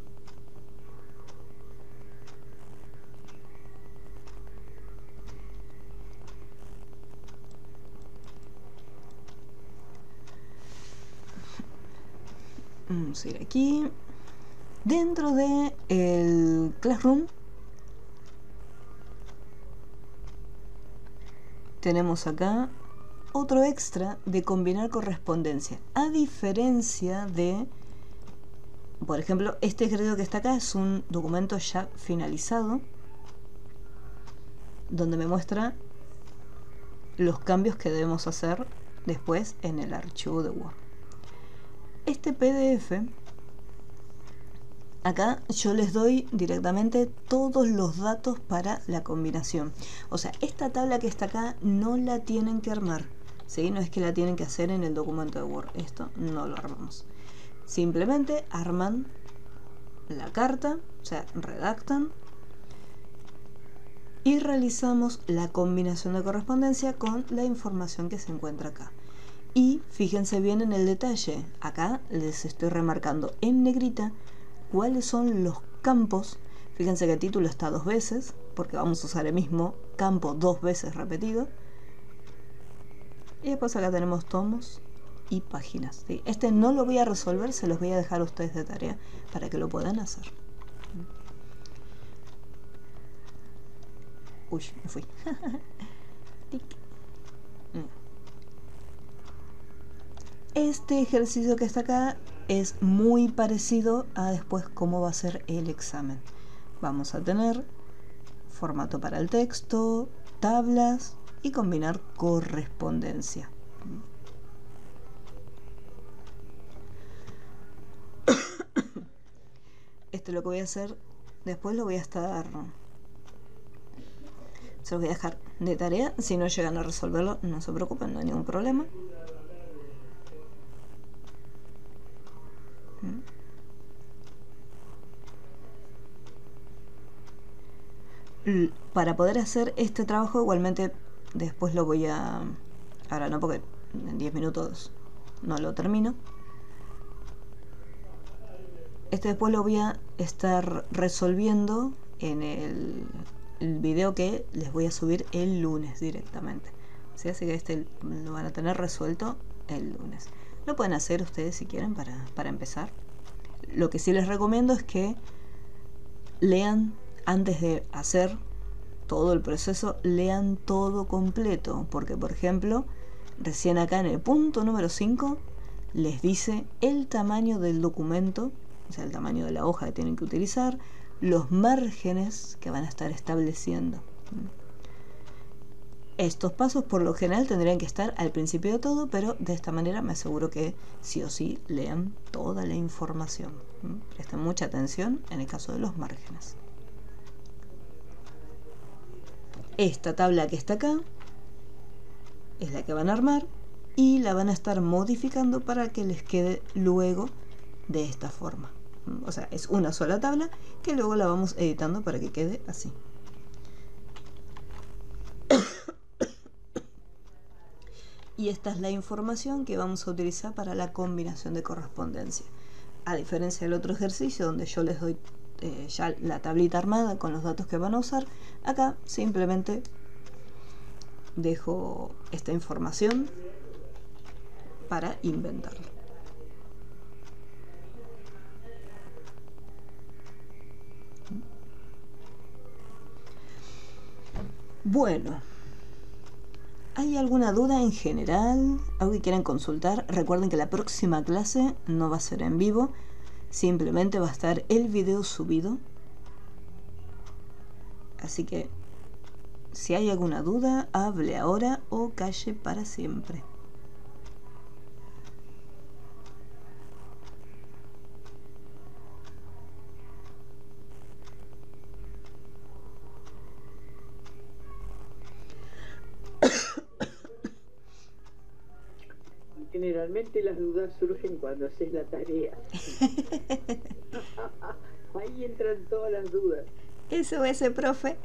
Vamos a ir aquí. Dentro de el Classroom tenemos acá otro extra de combinar correspondencia, a diferencia de, por ejemplo, este ejercicio que está acá es un documento ya finalizado, donde me muestra los cambios que debemos hacer después en el archivo de Word. Este PDF, acá yo les doy directamente todos los datos para la combinación. O sea, esta tabla que está acá no la tienen que armar, ¿sí? No es que la tienen que hacer en el documento de Word. Esto no lo armamos. Simplemente arman la carta, o sea, redactan y realizamos la combinación de correspondencia con la información que se encuentra acá. Y fíjense bien en el detalle, acá les estoy remarcando en negrita cuáles son los campos. Fíjense que el título está 2 veces, porque vamos a usar el mismo campo 2 veces repetido. Y después acá tenemos tomos y páginas, ¿sí? Este no lo voy a resolver, se los voy a dejar a ustedes de tarea para que lo puedan hacer. Uy, me fui. Este ejercicio que está acá es muy parecido a después cómo va a ser el examen. Vamos a tener formato para el texto, tablas y combinar correspondencia. Esto es lo que voy a hacer. Después lo voy a estar... Se los voy a dejar de tarea. Si no llegan a resolverlo, no se preocupen, no hay ningún problema. Para poder hacer este trabajo, igualmente después lo voy a... Ahora no, porque en 10 minutos no lo termino. Este después lo voy a estar resolviendo en el video que les voy a subir el lunes directamente. ¿Sí? Así que este lo van a tener resuelto el lunes. Lo pueden hacer ustedes si quieren para empezar. Lo que sí les recomiendo es que lean antes de hacer todo el proceso, lean todo completo, porque por ejemplo, recién acá en el punto número 5 les dice el tamaño del documento, o sea, el tamaño de la hoja que tienen que utilizar, los márgenes que van a estar estableciendo. Estos pasos por lo general tendrían que estar al principio de todo, pero de esta manera me aseguro que sí o sí lean toda la información. Presten mucha atención en el caso de los márgenes. Esta tabla que está acá es la que van a armar y la van a estar modificando para que les quede luego de esta forma. O sea, es una sola tabla que luego la vamos editando para que quede así. Y esta es la información que vamos a utilizar para la combinación de correspondencia. A diferencia del otro ejercicio donde yo les doy ya la tablita armada con los datos que van a usar, acá simplemente dejo esta información para inventarlo. Bueno, ¿hay alguna duda en general? ¿Algo que quieran consultar? Recuerden que la próxima clase no va a ser en vivo, simplemente va a estar el video subido. Así que si hay alguna duda, hable ahora o calle para siempre. Generalmente las dudas surgen cuando haces la tarea. Ahí entran todas las dudas. Eso es, profe.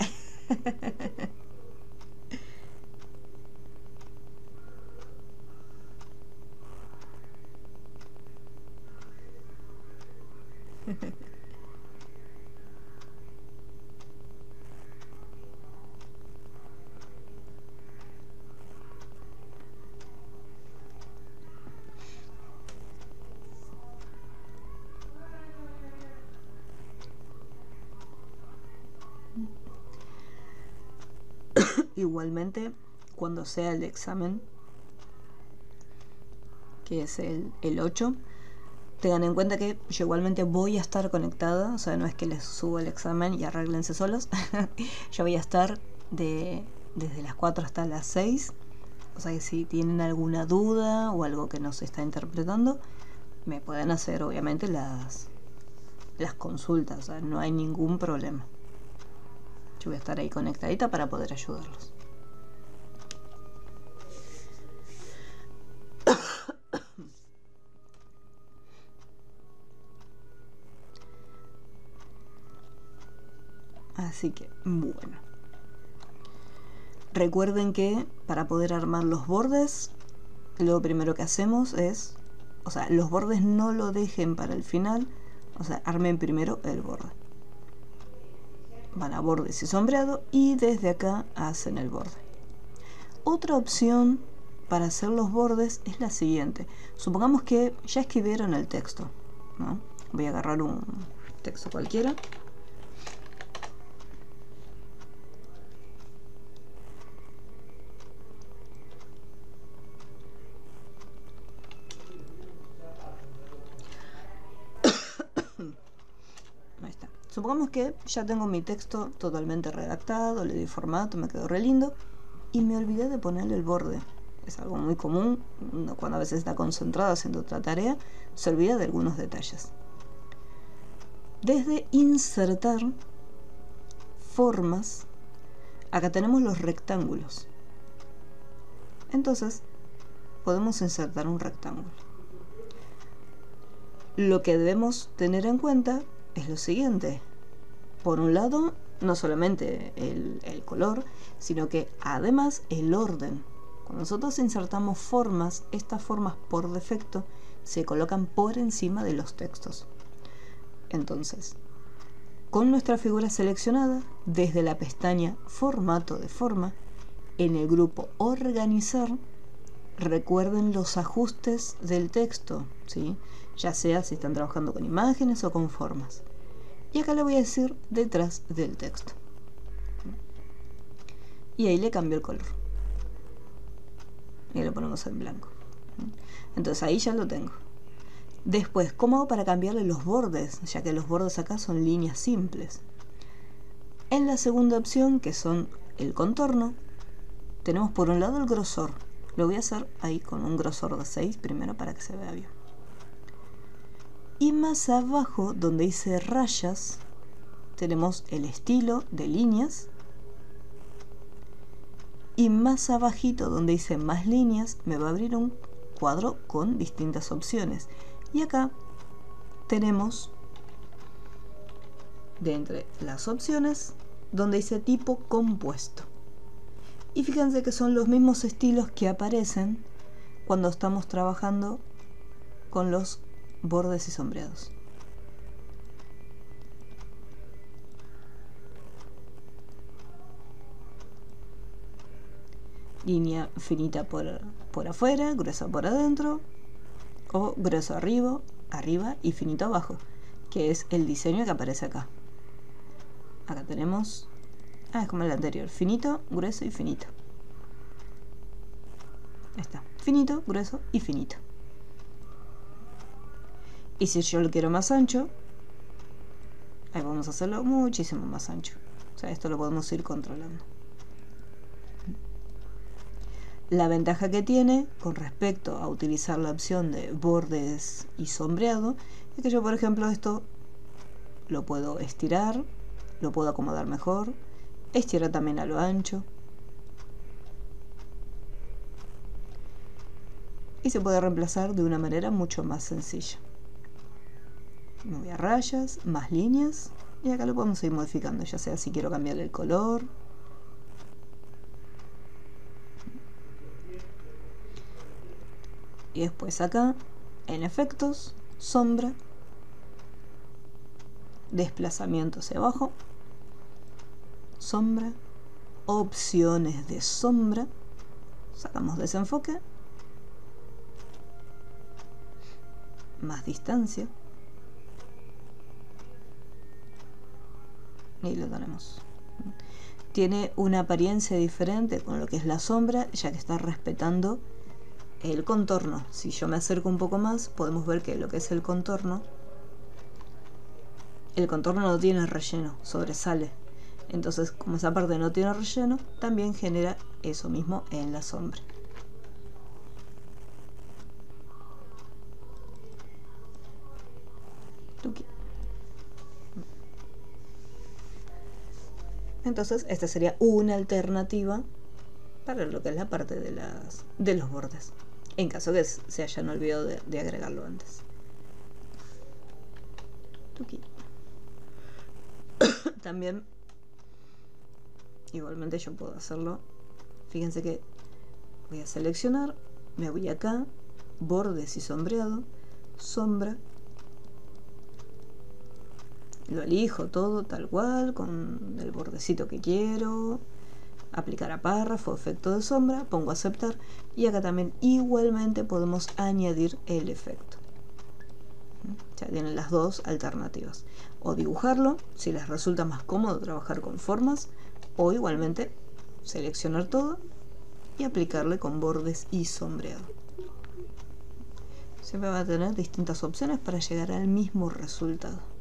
Igualmente, cuando sea el examen, que es el 8. Tengan en cuenta que yo igualmente voy a estar conectada, o sea, no es que les subo el examen y arréglense solos. Yo voy a estar desde las 4 hasta las 6. O sea que si tienen alguna duda o algo que no se está interpretando, me pueden hacer obviamente las consultas, o sea, no hay ningún problema. Yo voy a estar ahí conectadita para poder ayudarlos. Así que, bueno. Recuerden que para poder armar los bordes, lo primero que hacemos es, o sea, los bordes no lo dejen para el final, o sea, armen primero el borde. Van a bordes y sombreado y desde acá hacen el borde. Otra opción para hacer los bordes es la siguiente. Supongamos que ya escribieron el texto, ¿no? Voy a agarrar un texto cualquiera. Ahí está. Supongamos que ya tengo mi texto totalmente redactado, le di formato, me quedó re lindo y me olvidé de ponerle el borde. Es algo muy común, uno cuando a veces está concentrado haciendo otra tarea, se olvida de algunos detalles. Desde insertar formas, acá tenemos los rectángulos. Entonces, podemos insertar un rectángulo. Lo que debemos tener en cuenta es lo siguiente. Por un lado, no solamente el color, sino que además el orden. Cuando nosotros insertamos formas, estas formas por defecto se colocan por encima de los textos. Entonces, con nuestra figura seleccionada, desde la pestaña Formato de forma, en el grupo Organizar, recuerden los ajustes del texto, ¿sí? Ya sea si están trabajando con imágenes o con formas. Y acá le voy a decir detrás del texto. Y ahí le cambio el color. Y lo ponemos en blanco. Entonces ahí ya lo tengo. Después, ¿cómo hago para cambiarle los bordes? Ya que los bordes acá son líneas simples. En la segunda opción, que son el contorno, tenemos por un lado el grosor. Lo voy a hacer ahí con un grosor de 6 primero para que se vea bien. Y más abajo, donde dice rayas, tenemos el estilo de líneas. Y más abajito, donde dice más líneas, me va a abrir un cuadro con distintas opciones. Y acá tenemos, de entre las opciones, donde dice tipo compuesto. Y fíjense que son los mismos estilos que aparecen cuando estamos trabajando con los bordes y sombreados. Línea finita por afuera, gruesa por adentro, o grueso arriba y finito abajo, que es el diseño que aparece acá. Acá tenemos, es como el anterior, finito, grueso y finito. Ahí está, finito, grueso y finito. Y si yo lo quiero más ancho, ahí vamos a hacerlo muchísimo más ancho. O sea, esto lo podemos ir controlando. La ventaja que tiene con respecto a utilizar la opción de bordes y sombreado es que yo, por ejemplo, esto lo puedo estirar, lo puedo acomodar mejor, estirar también a lo ancho. Y se puede reemplazar de una manera mucho más sencilla. Me voy a rayas, más líneas, y acá lo podemos ir modificando, ya sea si quiero cambiarle el color. Y después acá, en efectos, sombra, desplazamiento hacia abajo, sombra, opciones de sombra, sacamos desenfoque, más distancia, y lo tenemos. Tiene una apariencia diferente con lo que es la sombra, ya que está respetando el contorno. Si yo me acerco un poco más, podemos ver que lo que es el contorno no tiene relleno, sobresale. Entonces, como esa parte no tiene relleno, también genera eso mismo en la sombra. Entonces, esta sería una alternativa para lo que es la parte de los bordes, en caso que se hayan olvidado de agregarlo antes. También, igualmente yo puedo hacerlo. Fíjense que voy a seleccionar, me voy acá, bordes y sombreado, sombra, lo elijo todo tal cual, con el bordecito que quiero, aplicar a párrafo, efecto de sombra, pongo aceptar, y acá también igualmente podemos añadir el efecto. Ya tienen las dos alternativas, o dibujarlo si les resulta más cómodo trabajar con formas, o igualmente seleccionar todo y aplicarle con bordes y sombreado. Siempre va a tener distintas opciones para llegar al mismo resultado.